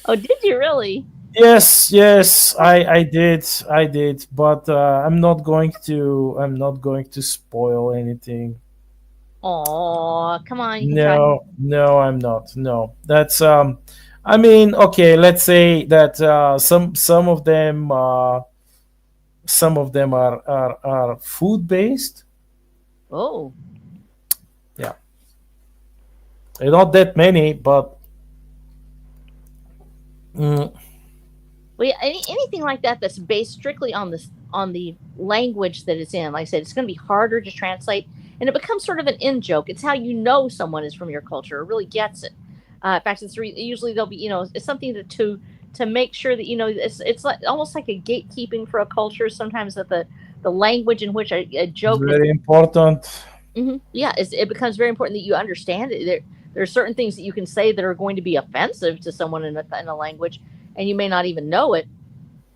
Oh, did you really? Yes, I did, but I'm not going to spoil anything. Oh, come on, you can try. No, I'm not. No, that's I mean, okay, let's say that some of them are food based. Oh, Yeah, not that many, but mm, well, yeah, anything like that that's based strictly on the language that it's in. Like I said, it's going to be harder to translate, and it becomes sort of an in joke. It's how you know someone is from your culture or really gets it. In fact, usually they'll be, it's something to make sure that it's like almost like a gatekeeping for a culture. Sometimes that the language in which a it's joke is. very important. Yeah, it becomes very important that you understand it. There are certain things that you can say that are going to be offensive to someone in a language, and you may not even know it.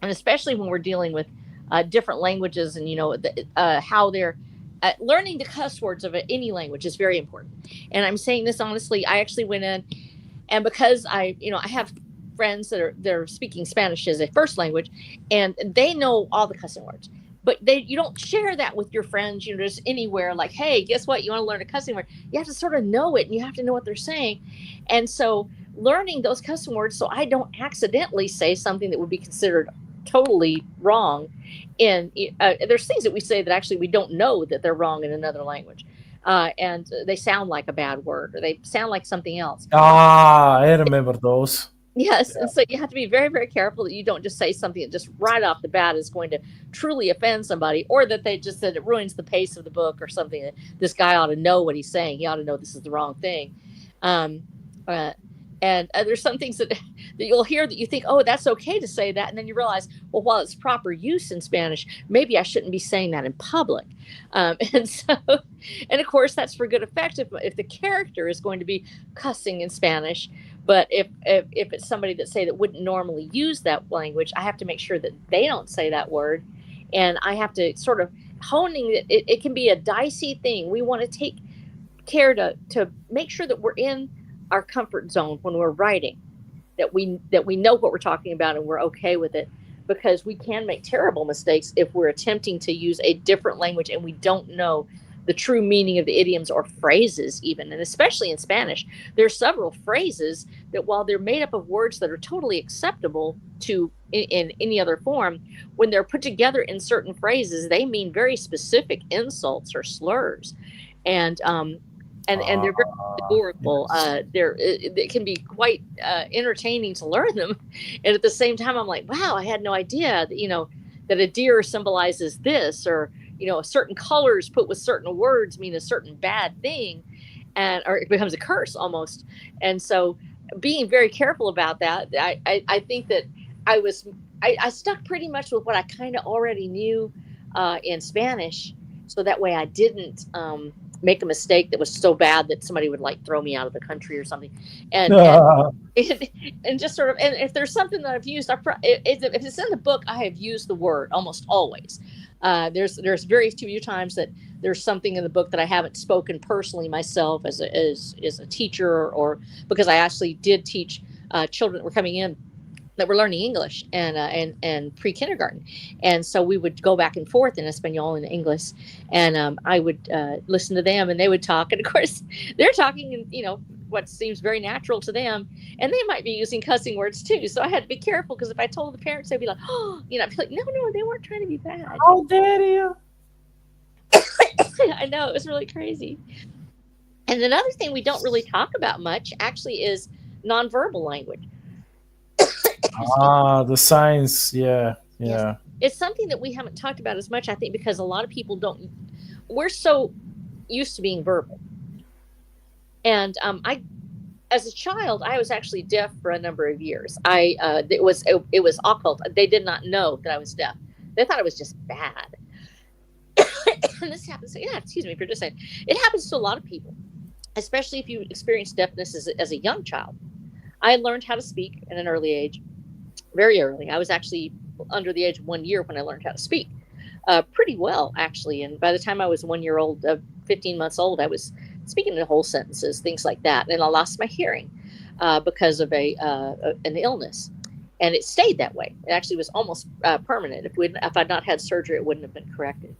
And especially when we're dealing with different languages, and how they're learning the cuss words of any language is very important. And I'm saying this honestly. I actually went in, and because I have friends that are speaking Spanish as a first language, and they know all the cussing words, but you don't share that with your friends, just anywhere. Like, hey, guess what? You want to learn a cussing word? You have to sort of know it, and you have to know what they're saying. And so, learning those cussing words so I don't accidentally say something that would be considered totally wrong. And there's things that we say that actually we don't know that they're wrong in another language. And they sound like a bad word, or they sound like something else. I remember those. Yes, and so you have to be very, very careful that you don't just say something that just right off the bat is going to truly offend somebody, or that they just said it ruins the pace of the book or something. That this guy ought to know what he's saying. He ought to know this is the wrong thing. Um, uh, and there's some things that you'll hear that you think, oh, that's okay to say that, and then you realize, well, while it's proper use in Spanish, maybe I shouldn't be saying that in public. And so, and of course, that's for good effect if the character is going to be cussing in Spanish. But if it's somebody that say that wouldn't normally use that language, I have to make sure that they don't say that word, and I have to sort of honing it. It can be a dicey thing. We want to take care to make sure that we're in our comfort zone when we're writing, that we know what we're talking about and we're okay with it, because we can make terrible mistakes if we're attempting to use a different language and we don't know the true meaning of the idioms or phrases. Even, and especially in Spanish, there's several phrases that, while they're made up of words that are totally acceptable in any other form, when they're put together in certain phrases, they mean very specific insults or slurs. And they're very adorable. Yes. It can be quite entertaining to learn them, and at the same time, I'm like, wow, I had no idea that that a deer symbolizes this, or certain colors put with certain words mean a certain bad thing, and or it becomes a curse almost. And so, being very careful about that, I think that I was I stuck pretty much with what I kind of already knew in Spanish, so that way I didn't make a mistake that was so bad that somebody would like throw me out of the country or something. And and just sort of, and if there's something that I've used, if it's in the book, I have used the word almost always. There's very few times that there's something in the book that I haven't spoken personally myself as a teacher, or because I actually did teach children that were coming in that were learning English and pre-kindergarten, and so we would go back and forth in Espanol and English, and I would listen to them, and they would talk, and of course they're talking in what seems very natural to them, and they might be using cussing words too. So I had to be careful, because if I told the parents, they'd be like, oh, I'd be like, no, they weren't trying to be bad. How dare you? I know, it was really crazy. And another thing we don't really talk about much actually is nonverbal language. The signs, yeah. Yes. It's something that we haven't talked about as much, I think, because a lot of people we're so used to being verbal. And as a child, I was actually deaf for a number of years. It was occult. They did not know that I was deaf. They thought I was just bad. And this happens. Yeah, excuse me for just saying. It happens to a lot of people, especially if you experience deafness as a young child. I learned how to speak at an early age, very early. I was actually under the age of 1 year when I learned how to speak, pretty well, actually. And by the time I was 1 year old, 15 months old, I was speaking in whole sentences, things like that. And I lost my hearing because of an illness. And it stayed that way. It actually was almost permanent. If I'd not had surgery, it wouldn't have been corrected.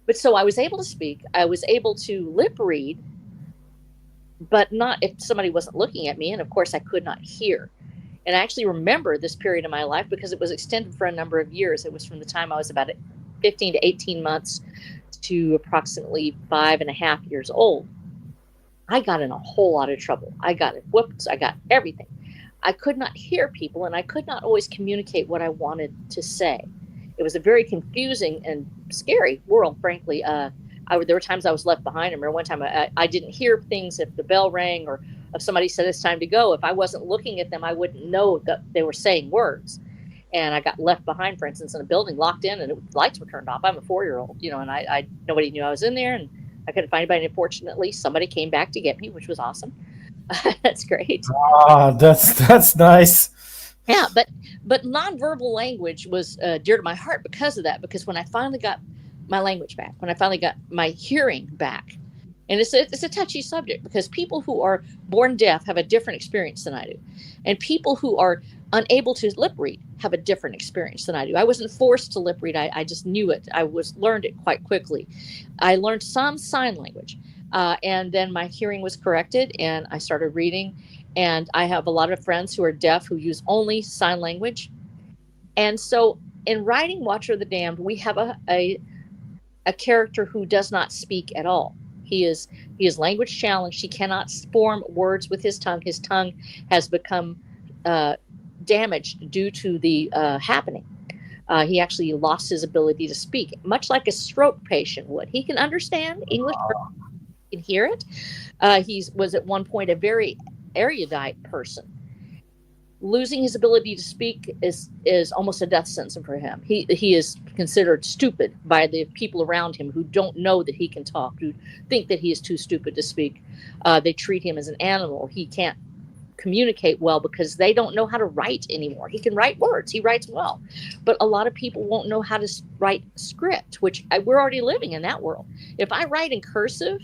But so I was able to speak. I was able to lip read, but not if somebody wasn't looking at me. And of course, I could not hear. And I actually remember this period of my life because it was extended for a number of years. It was from the time I was about 15 to 18 months to approximately 5.5 years old. I got in a whole lot of trouble. I got whoops. I got everything. I could not hear people, and I could not always communicate what I wanted to say. It was a very confusing and scary world, frankly. There were times I was left behind. I remember one time I didn't hear things if the bell rang or if somebody said it's time to go. If I wasn't looking at them, I wouldn't know that they were saying words. And I got left behind, for instance, in a building, locked in, and the lights were turned off. I'm a 4-year-old, and I nobody knew I was in there, and I couldn't find anybody. And fortunately, somebody came back to get me, which was awesome. That's great. That's nice. Yeah, but nonverbal language was dear to my heart because of that. Because when I finally got my language back, when I finally got my hearing back, and it's a touchy subject because people who are born deaf have a different experience than I do, and people who are unable to lip read have a different experience than I do. I wasn't forced to lip read. I just knew it. I learned it quite quickly. I learned some sign language, and then my hearing was corrected, and I started reading. And I have a lot of friends who are deaf who use only sign language. And so in writing Watcher of the Damned, we have a character who does not speak at all. He is language challenged. He cannot form words with his tongue. His tongue has become damaged due to the happening. He actually lost his ability to speak, much like a stroke patient would. He can understand English, he can hear it. He was at one point a very erudite person. Losing his ability to speak is almost a death sentence for him. He is considered stupid by the people around him who don't know that he can talk, who think that he is too stupid to speak. They treat him as an animal. He can't communicate well because they don't know how to write anymore. He can write words. He writes well. But a lot of people won't know how to write script, which we're already living in that world. If I write in cursive,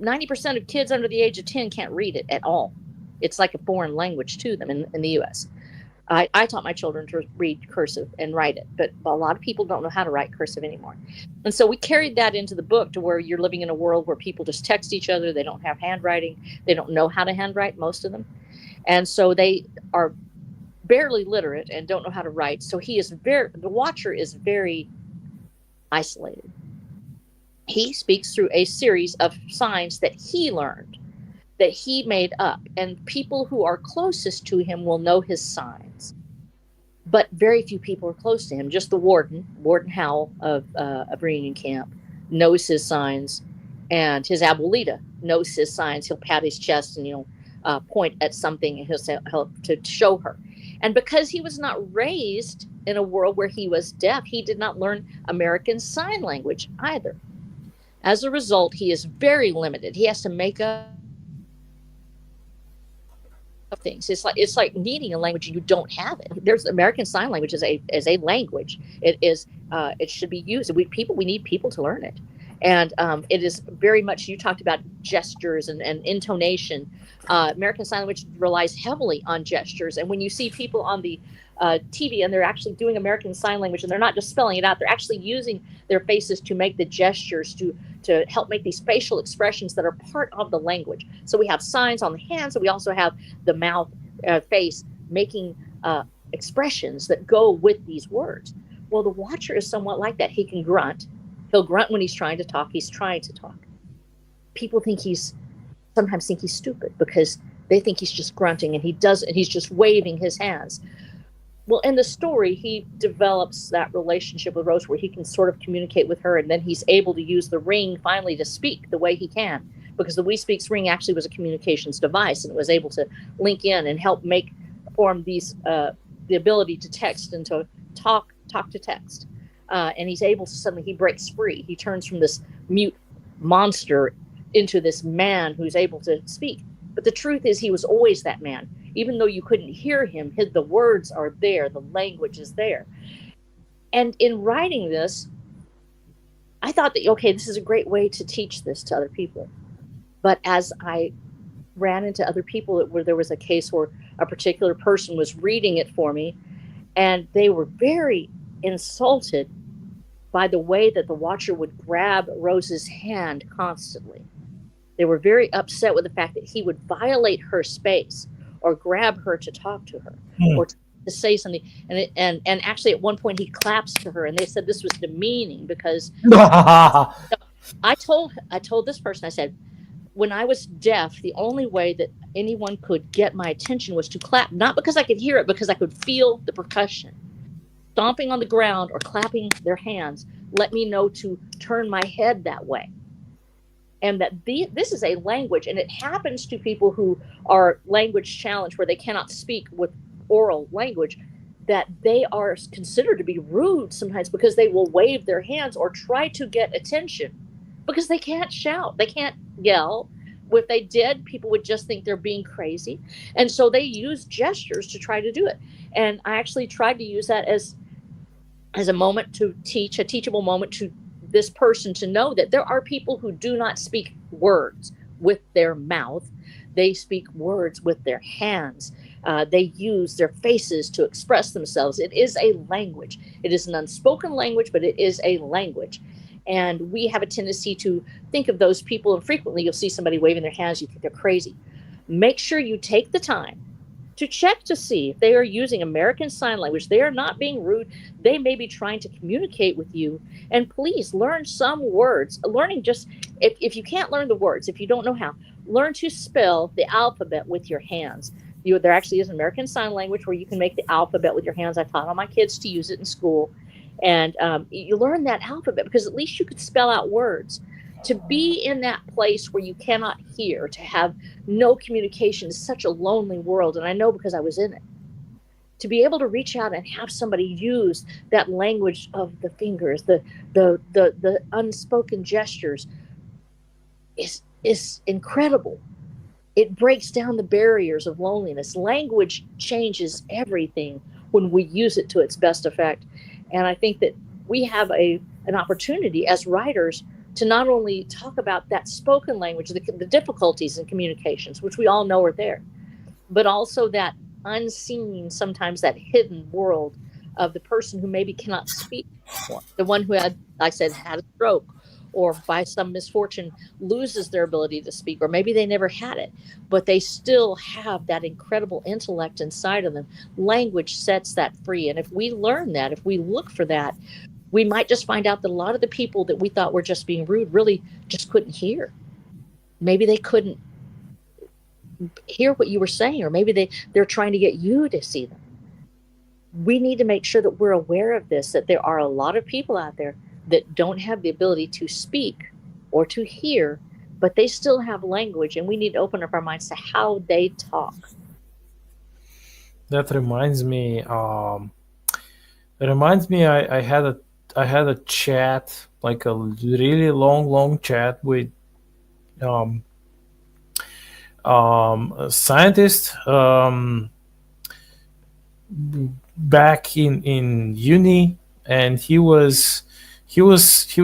90% of kids under the age of 10 can't read it at all. It's like a foreign language to them in the U.S. I taught my children to read cursive and write it, but a lot of people don't know how to write cursive anymore. And so we carried that into the book to where you're living in a world where people just text each other. They don't have handwriting. They don't know how to handwrite, most of them. And so they are barely literate and don't know how to write. So the Watcher is very isolated. He speaks through a series of signs that he learned, that he made up, and people who are closest to him will know his signs. But very few people are close to him. Just the Warden Howell of Reunion Camp, knows his signs, and his abuelita knows his signs. He'll pat his chest and point at something, and he'll say to show her. And because he was not raised in a world where he was deaf, he did not learn American Sign Language either. As a result, he is very limited. He has to make up things. It's like needing a language and you don't have it. There's American Sign Language as a language. It should be used. We need people to learn it. And it is very much, you talked about gestures and intonation. American Sign Language relies heavily on gestures. And when you see people on the TV and they're actually doing American Sign Language and they're not just spelling it out, they're actually using their faces to make the gestures to help make these facial expressions that are part of the language. So we have signs on the hands, and we also have the mouth, face making expressions that go with these words. Well, the watcher is somewhat like that. He can grunt. He'll grunt when he's trying to talk. He's trying to talk. People sometimes think he's stupid because they think he's just grunting and he's just waving his hands. Well, in the story, he develops that relationship with Rose where he can sort of communicate with her, and then he's able to use the ring finally to speak the way he can, because the We Speaks ring actually was a communications device, and it was able to link in and help form these the ability to text and to talk to text. And he's able to suddenly, he breaks free. He turns from this mute monster into this man who's able to speak. But the truth is, he was always that man. Even though you couldn't hear him, the words are there, the language is there. And in writing this, I thought that, okay, this is a great way to teach this to other people. But as I ran into other people, where there was a case where a particular person was reading it for me, and they were very insulted by the way that the watcher would grab Rose's hand constantly. They were very upset with the fact that he would violate her space or grab her to talk to her or to say something. And actually at one point he claps to her, and they said this was demeaning because I told this person, I said, when I was deaf, the only way that anyone could get my attention was to clap, not because I could hear it, because I could feel the percussion. Stomping on the ground or clapping their hands let me know to turn my head that way. And that this is a language, and it happens to people who are language challenged, where they cannot speak with oral language, that they are considered to be rude sometimes because they will wave their hands or try to get attention because they can't shout, they can't yell. If they did, people would just think they're being crazy. And so they use gestures to try to do it. And I actually tried to use that as a moment to teach, a teachable moment to this person to know that there are people who do not speak words with their mouth. They speak words with their hands. They use their faces to express themselves. It is a language. It is an unspoken language, but it is a language. And we have a tendency to think of those people, and frequently you'll see somebody waving their hands, you think they're crazy. Make sure you take the time to check to see if they are using American Sign Language. They are not being rude. They may be trying to communicate with you. And please learn some words. Learning just, if you can't learn the words, if you don't know how, learn to spell the alphabet with your hands. There actually is an American Sign Language where you can make the alphabet with your hands. I taught all my kids to use it in school. And you learn that alphabet because at least you could spell out words. To be in that place where you cannot hear, to have no communication, is such a lonely world. And I know because I was in it. To be able to reach out and have somebody use that language of the fingers, the unspoken gestures, is incredible. It breaks down the barriers of loneliness. Language changes everything when we use it to its best effect. And I think that we have an opportunity as writers to not only talk about that spoken language, the difficulties in communications, which we all know are there, but also that unseen, sometimes that hidden world of the person who maybe cannot speak anymore. The one who had, like I said, had a stroke, or by some misfortune loses their ability to speak, or maybe they never had it, but they still have that incredible intellect inside of them. Language sets that free. And if we learn that, if we look for that, we might just find out that a lot of the people that we thought were just being rude really just couldn't hear. Maybe they couldn't hear what you were saying, or maybe they're trying to get you to see them. We need to make sure that we're aware of this, that there are a lot of people out there that don't have the ability to speak or to hear, but they still have language, and we need to open up our minds to how they talk. That reminds me. I had a chat, like a really long chat with a scientist back in uni, and he was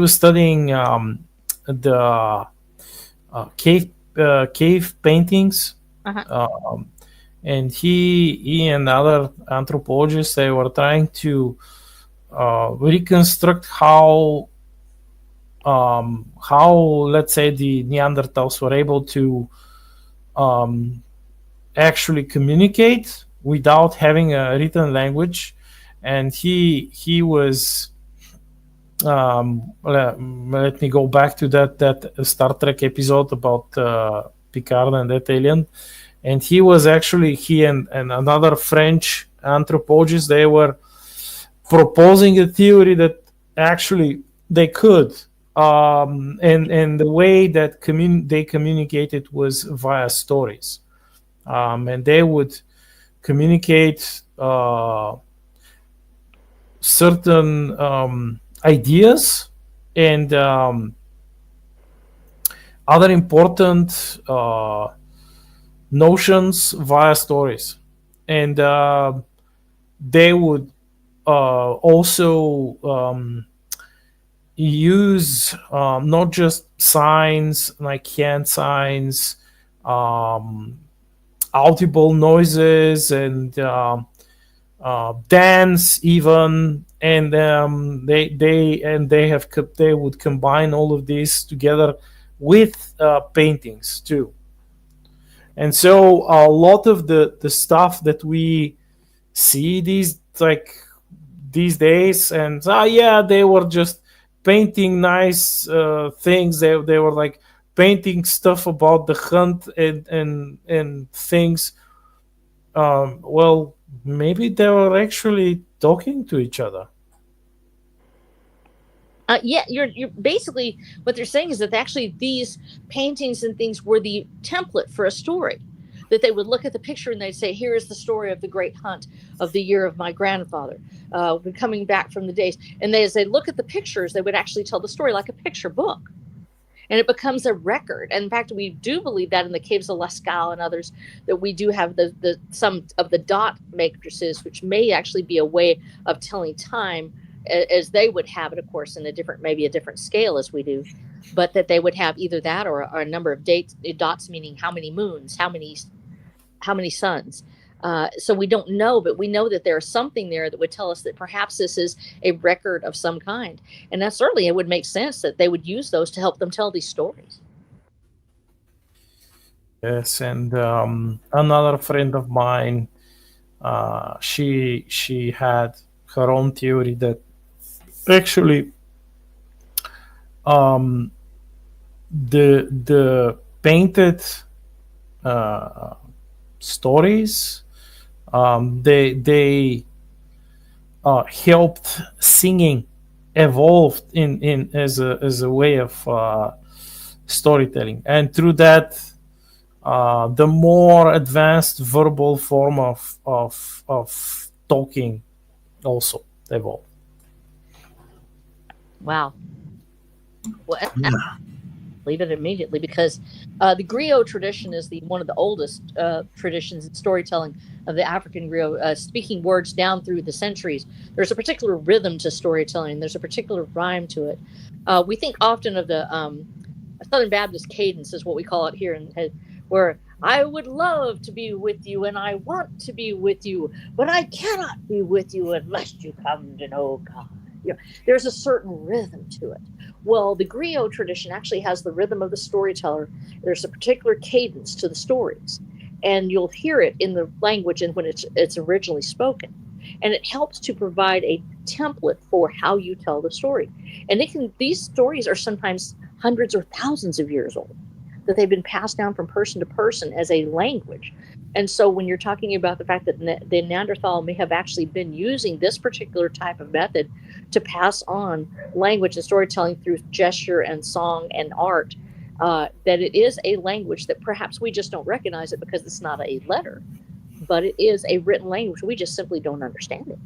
studying the cave paintings. And he and other anthropologists, they were trying to reconstruct how let's say the Neanderthals were able to actually communicate without having a written language. And he was let me go back to that Star Trek episode about Picard and that alien. And he and another French anthropologist, they were proposing a theory that actually they could. And the way that they communicated was via stories. And they would communicate certain ideas and other important notions via stories. And they would also use not just signs like hand signs, audible noises, and dance even, and they would combine all of this together with paintings too. And so a lot of the stuff that we see these days, and they were just painting nice things. They were like painting stuff about the hunt and things. Well, maybe they were actually talking to each other. You're basically, what they're saying is that actually these paintings and things were the template for a story. That they would look at the picture and they'd say, here is the story of the great hunt of the year of my grandfather, coming back from the days. And as they look at the pictures, they would actually tell the story like a picture book. And it becomes a record. And in fact, we do believe that in the caves of Lascaux and others, that we do have some of the dot matrices, which may actually be a way of telling time as they would have it, of course, in maybe a different scale as we do, but that they would have either that or a number of dots, meaning how many moons, how many suns. So we don't know, but we know that there's something there that would tell us that perhaps this is a record of some kind. And that certainly it would make sense that they would use those to help them tell these stories. Yes, and another friend of mine, she had her own theory that actually the painted stories, they helped singing evolved in as a way of storytelling, and through that the more advanced verbal form of talking also evolved. Wow. Well, leave it immediately, because the griot tradition is one of the oldest traditions in storytelling of the African griot, speaking words down through the centuries. There's a particular rhythm to storytelling. There's a particular rhyme to it. We think often of the Southern Baptist cadence, is what we call it here, where I would love to be with you and I want to be with you, but I cannot be with you unless you come to know God. There's a certain rhythm to it. Well, the griot tradition actually has the rhythm of the storyteller. There's a particular cadence to the stories, and you'll hear it in the language and when it's originally spoken. And it helps to provide a template for how you tell the story. And these stories are sometimes hundreds or thousands of years old, that they've been passed down from person to person as a language. And so when you're talking about the fact that the Neanderthal may have actually been using this particular type of method to pass on language and storytelling through gesture and song and art, that it is a language that perhaps we just don't recognize it because it's not a letter, but it is a written language. We just simply don't understand it.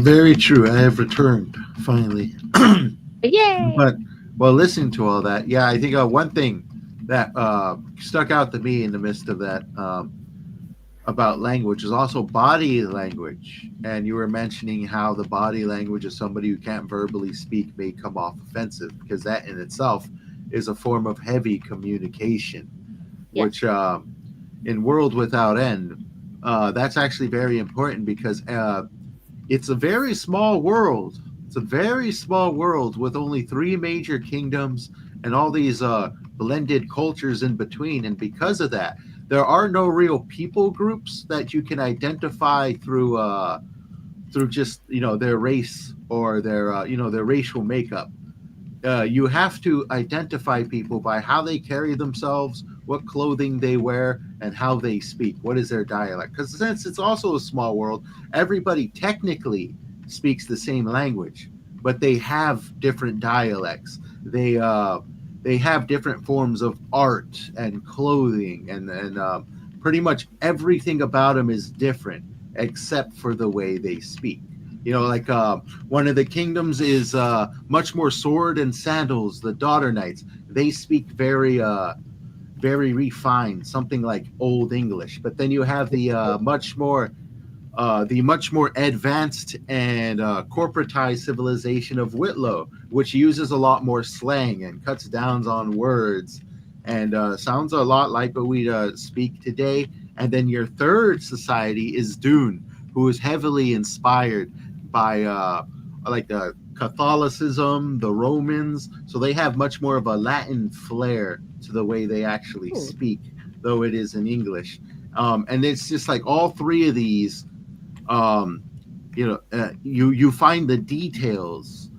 Very true. I have returned finally. Yay! But while listening to all that, I think one thing that stuck out to me in the midst of that about language is also body language. And you were mentioning how the body language of somebody who can't verbally speak may come off offensive, because that in itself is a form of heavy communication, Yes. which in World Without End, that's actually very important because it's a very small world. It's a very small world with only three major kingdoms and all these blended cultures in between. And because of that, there are no real people groups that you can identify through just their race or their their racial makeup. You have to identify people by how they carry themselves, what clothing they wear, and how they speak. What is their dialect? Because since it's also a small world, everybody technically speaks the same language, but they have different dialects. They have different forms of art and clothing, and pretty much everything about them is different except for the way they speak. Like one of the kingdoms is much more sword and sandals. The Daughter Knights, they speak very refined, something like Old English. But then you have the much more advanced and corporatized civilization of Whitlow, which uses a lot more slang and cuts down on words, and sounds a lot like what we speak today. And then your third society is Dune, who is heavily inspired by like the Catholicism, the Romans. So they have much more of a Latin flair to the way they actually speak, though it is in English. And it's just like all three of these, you find the details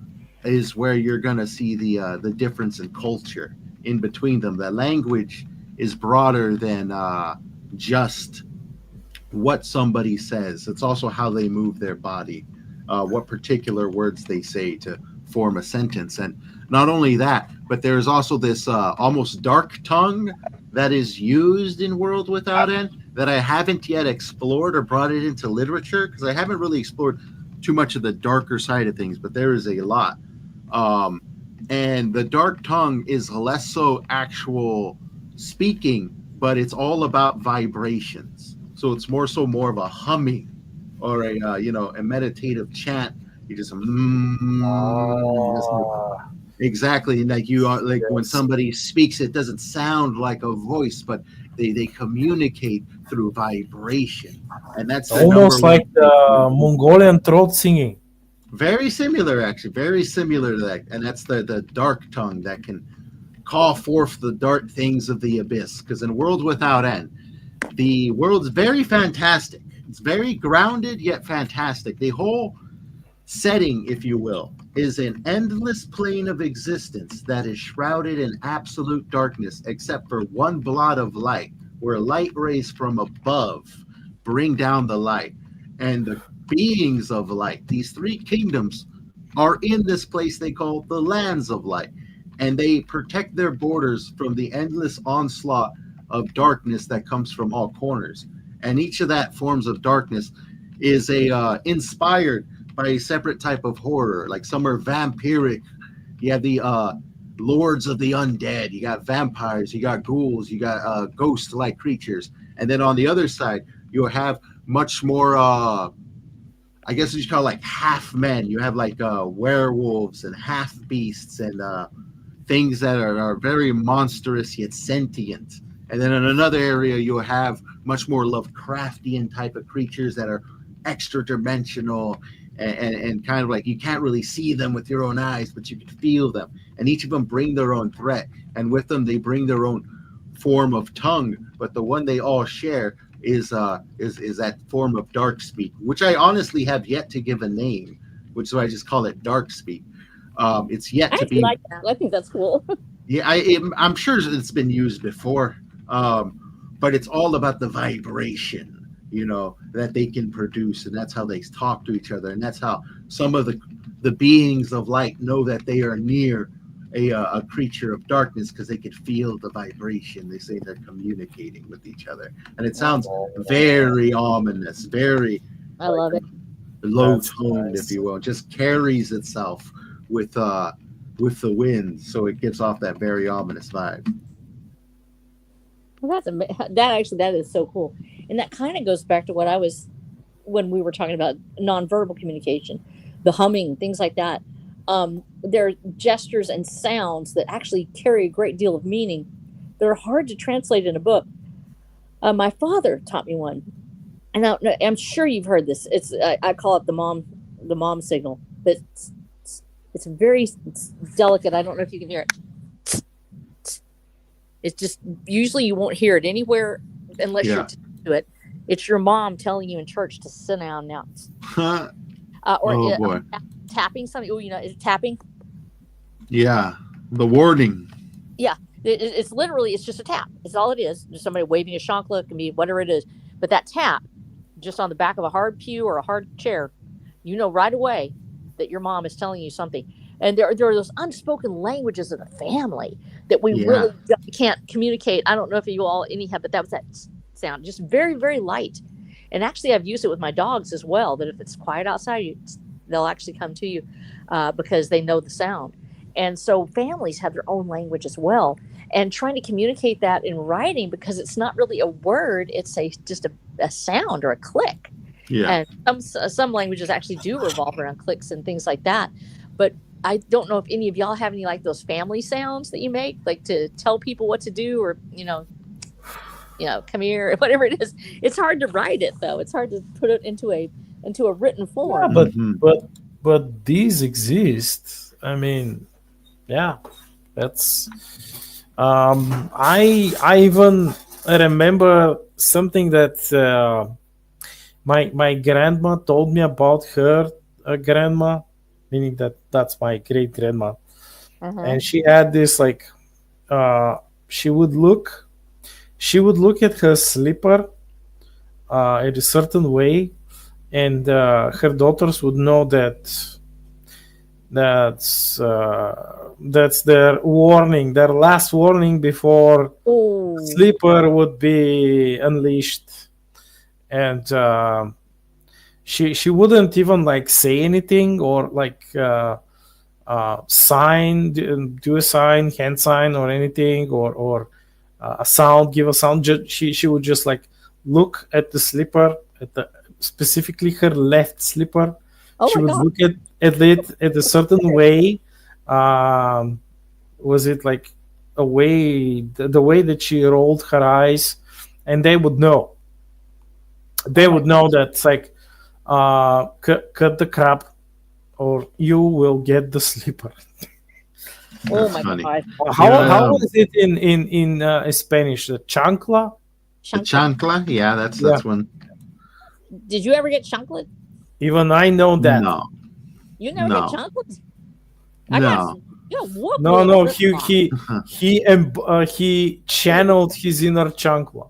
is where you're gonna see the difference in culture in between them. The language is broader than just what somebody says. It's also how they move their body, what particular words they say to form a sentence. And not only that, but there's also this almost dark tongue that is used in World Without End that I haven't yet explored or brought it into literature, because I haven't really explored too much of the darker side of things, but there is a lot. And the dark tongue is less so actual speaking, but it's all about vibrations. So it's more of a humming or a meditative chant. You just exactly, like you are like when somebody speaks, it doesn't sound like a voice, but they communicate through vibration, and that's the almost number like the Mongolian throat singing. very similar, actually, very similar to that. And that's the dark tongue that can call forth the dark things of the abyss. Because in World Without End, the world's very fantastic. It's very grounded yet fantastic. The whole setting, if you will, is an endless plane of existence that is shrouded in absolute darkness, except for one blot of light, where light rays from above bring down the light. And the beings of light, these three kingdoms, are in this place they call the lands of light. And they protect their borders from the endless onslaught of darkness that comes from all corners. And each of that forms of darkness is inspired by a separate type of horror. Like some are vampiric. You have the lords of the undead. You got vampires. You got ghouls. You got ghost-like creatures. And then on the other side, you have much more, I guess you call like half men. You have like werewolves and half beasts and things that are very monstrous yet sentient. And then in another area, you'll have much more Lovecraftian type of creatures that are extra dimensional and kind of like you can't really see them with your own eyes, but you can feel them. And each of them bring their own threat. And with them, they bring their own form of tongue. But the one they all share is that form of dark speak, which I honestly have yet to give a name, which is why I just call it dark speak. It's yet to be. Like that. I think that's cool. Yeah, I'm sure it's been used before, but it's all about the vibration, that they can produce, and that's how they talk to each other, and that's how some of the beings of light know that they are near a creature of darkness, because they could feel the vibration. They say they're communicating with each other, and it sounds very ominous, very I love it. low toned, if you will. It just carries itself with the wind, so it gives off that very ominous vibe. Well, that is so cool. And that kind of goes back to what I was when we were talking about nonverbal communication, the humming, things like that. There are gestures and sounds that actually carry a great deal of meaning. They're hard to translate in a book. My father taught me one, and I'm sure you've heard this. I call it the mom signal. But it's very delicate. I don't know if you can hear it. It's just usually you won't hear it anywhere unless you're to it. It's your mom telling you in church to sit down now. Or boy. Tapping something. Oh, is it tapping? Yeah, the warning. Yeah, it's literally, it's just a tap. It's all it is. Just somebody waving a chancla, it can be whatever it is. But that tap, just on the back of a hard pew or a hard chair, you know right away that your mom is telling you something. And there are those unspoken languages of the family that we really can't communicate. I don't know if you all any have, but that was that sound, just very, very light. And actually, I've used it with my dogs as well, that if it's quiet outside, they'll actually come to you because they know the sound. And so families have their own language as well. And trying to communicate that in writing, because it's not really a word, it's just a sound or a click. Yeah. And some languages actually do revolve around clicks and things like that. But I don't know if any of y'all have any like those family sounds that you make, like to tell people what to do, or come here, whatever it is. It's hard to write it though. It's hard to put it into a written form. Yeah, but these exist. I mean, yeah, that's. I even remember something that my grandma told me about her grandma, meaning that's my great grandma, and she had this like she would look at her slipper in a certain way, and her daughters would know that's their warning, their last warning before slipper would be unleashed. And she wouldn't even like say anything or like sign, do a sign, hand sign or anything, or a sound, give a sound. She would just like look at the slipper, specifically her left slipper. She would look at it at a certain way. Was it like a way, the way that she rolled her eyes, and they would know. They would know that it's like cut the crap, or you will get the slipper. Oh my God! How is it in Spanish? The chancla. The chancla, yeah, that's one. Did you ever get chanclet? Even I know that. No. You never get chanclet? No. He channeled his inner chancla.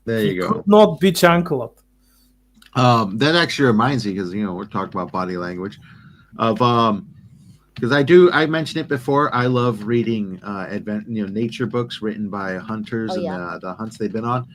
There you go. Could not be chanclet. That actually reminds me, because we're talking about body language, of because I mentioned it before. I love reading nature books written by hunters and the hunts they've been on.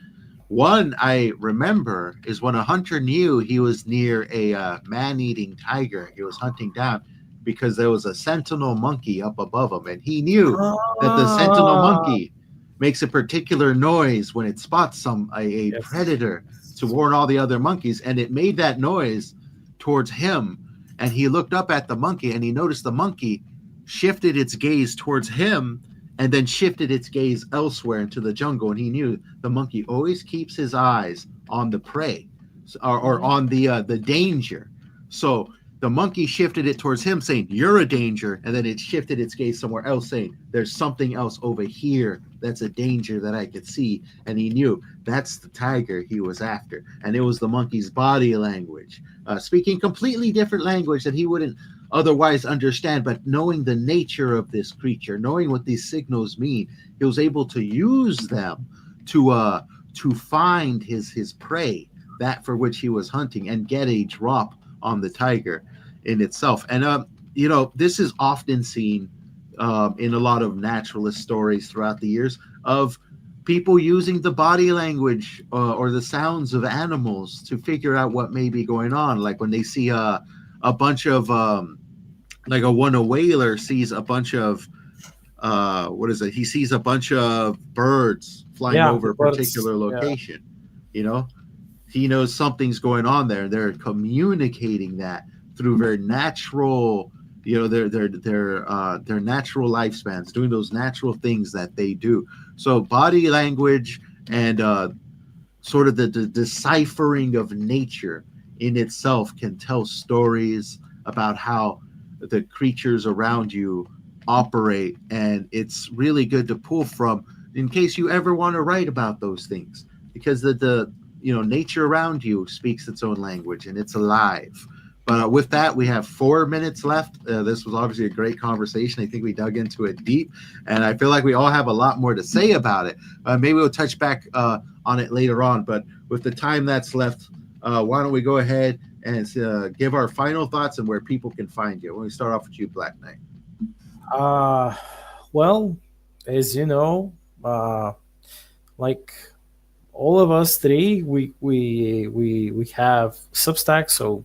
One I remember is when a hunter knew he was near a man-eating tiger. He was hunting down because there was a sentinel monkey up above him, and he knew that the sentinel monkey makes a particular noise when it spots a predator to warn all the other monkeys, and it made that noise towards him. And he looked up at the monkey, and he noticed the monkey shifted its gaze towards him and then shifted its gaze elsewhere into the jungle. And he knew the monkey always keeps his eyes on the prey or on the danger. So the monkey shifted it towards him, saying, "You're a danger." And then it shifted its gaze somewhere else, saying, "There's something else over here that's a danger that I could see." And he knew that's the tiger he was after. And it was the monkey's body language, speaking completely different language that he wouldn't otherwise understand. But knowing the nature of this creature, knowing what these signals mean, he was able to use them to find his prey, that for which he was hunting, and get a drop on the tiger in itself. And this is often seen in a lot of naturalist stories throughout the years of people using the body language or the sounds of animals to figure out what may be going on. Like when they see a bunch of when a whaler sees a bunch of he sees a bunch of birds flying over a particular location, he knows something's going on there. They're communicating that through very natural, their natural lifespans, doing those natural things that they do. So body language and sort of the deciphering of nature in itself can tell stories about how the creatures around you operate, and it's really good to pull from in case you ever want to write about those things, because the nature around you speaks its own language and it's alive. But with that, we have 4 minutes left. This was obviously a great conversation. I think we dug into it deep, and I feel like we all have a lot more to say about it. Maybe we'll touch back on it later on. But with the time that's left, why don't we go ahead and give our final thoughts and where people can find you? When we start off with you, Black Knight. Well, as you know, like all of us three, we have Substack, so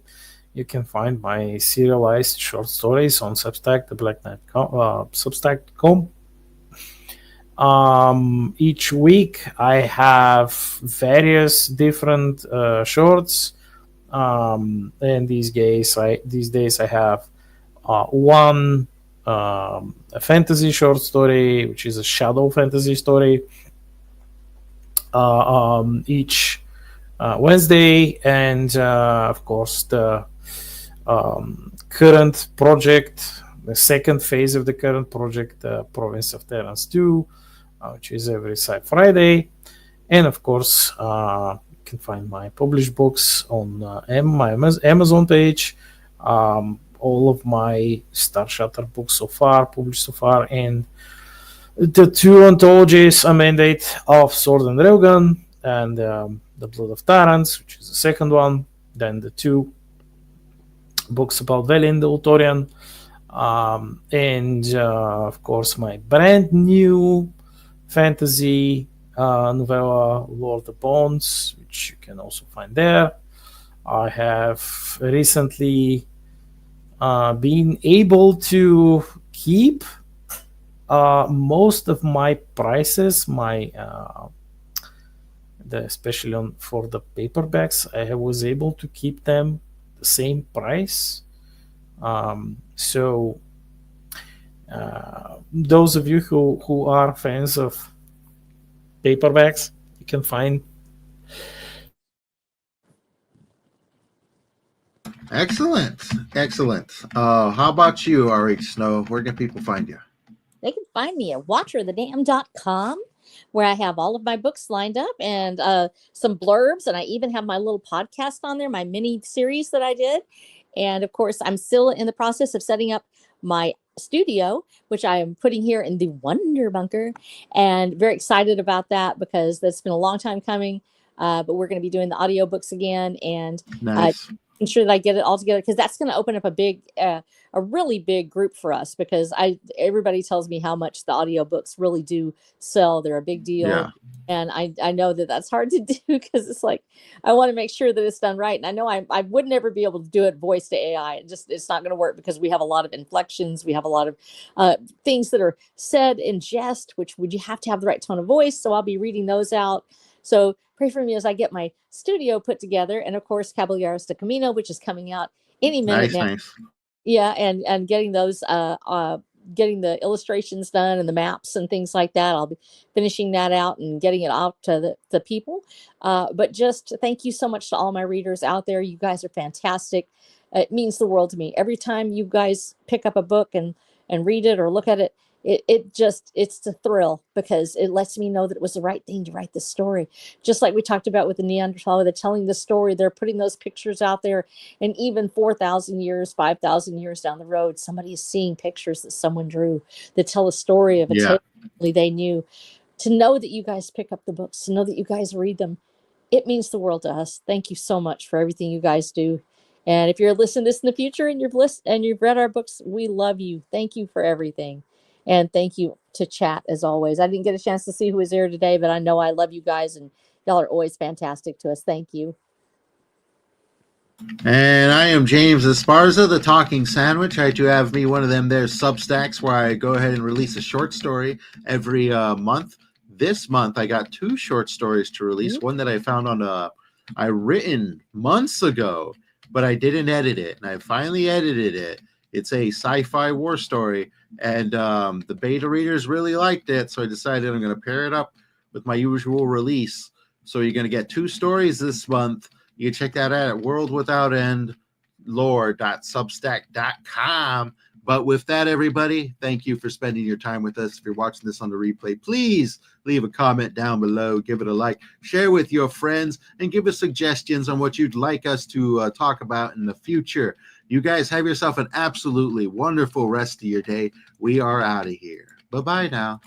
you can find my serialized short stories on Substack, the Black Knight Substack.com. Each week I have various different shorts. And these days I have one a fantasy short story, which is a shadow fantasy story, each Wednesday, and of course the current project, the second phase of the current project, the Province of Terrans 2, which is every Friday. And of course, you can find my published books on my Amazon page. All of my Star Shatter books published so far, and the 2 anthologies, A Mandate of Sword and Railgun, and The Blood of Tyrants, which is the second one. Then the 2 books about Velen the Ultorian, and of course my brand new fantasy novella, Lord of Bones, which you can also find there. I have recently been able to keep most of my prices, especially for the paperbacks. I was able to keep them the same price. So those of you who are fans of paperbacks, you can find. Excellent. How about you, R.H Snow? Where can people find you? They can find me at watcherthedam.com, where I have all of my books lined up and some blurbs, and I even have my little podcast on there, my mini series that I did. And of course, I'm still in the process of setting up my studio, which I am putting here in the Wonder Bunker, and very excited about that because that's been a long time coming. But we're going to be doing the audiobooks again, and nice. Ensure that I get it all together, because that's going to open up a really big group for us, because everybody tells me how much the audiobooks really do sell. They're a big deal. Yeah. And I know that that's hard to do, because it's like, I want to make sure that it's done right. And I know I would never be able to do it voice to AI. It's not going to work, because we have a lot of inflections. We have a lot of things that are said in jest, which would you have to have the right tone of voice. So I'll be reading those out. So pray for me as I get my studio put together. And of course, Caballeros de Camino, which is coming out any minute now. Nice. Yeah, and getting those getting the illustrations done and the maps and things like that. I'll be finishing that out and getting it out to the people. But just thank you so much to all my readers out there. You guys are fantastic. It means the world to me. Every time you guys pick up a book and read it or look at it, it's a thrill, because it lets me know that it was the right thing to write this story. Just like we talked about with the Neanderthal, they're telling the story, they're putting those pictures out there, and even 4,000 years, 5,000 years down the road, somebody is seeing pictures that someone drew that tell a story of a tale only they knew. To know that you guys pick up the books, to know that you guys read them, it means the world to us. Thank you so much for everything you guys do. And if you're listening to this in the future and you've read our books, we love you. Thank you for everything. And thank you to chat, as always. I didn't get a chance to see who was there today, but I know I love you guys, and y'all are always fantastic to us. Thank you. And I am James Esparza, the Talking Sandwich. I do have me one of them there Substacks, where I go ahead and release a short story every month. This month, I got 2 short stories to release. One that I found on I written months ago, but I didn't edit it, and I finally edited it. It's a sci-fi war story, and the beta readers really liked it, so I decided I'm going to pair it up with my usual release. So you're going to get 2 stories this month. You can check that out at worldwithoutendlore.substack.com. But with that, everybody, thank you for spending your time with us. If you're watching this on the replay, please leave a comment down below, give it a like, share with your friends, and give us suggestions on what you'd like us to talk about in the future. You guys have yourself an absolutely wonderful rest of your day. We are out of here. Bye-bye now.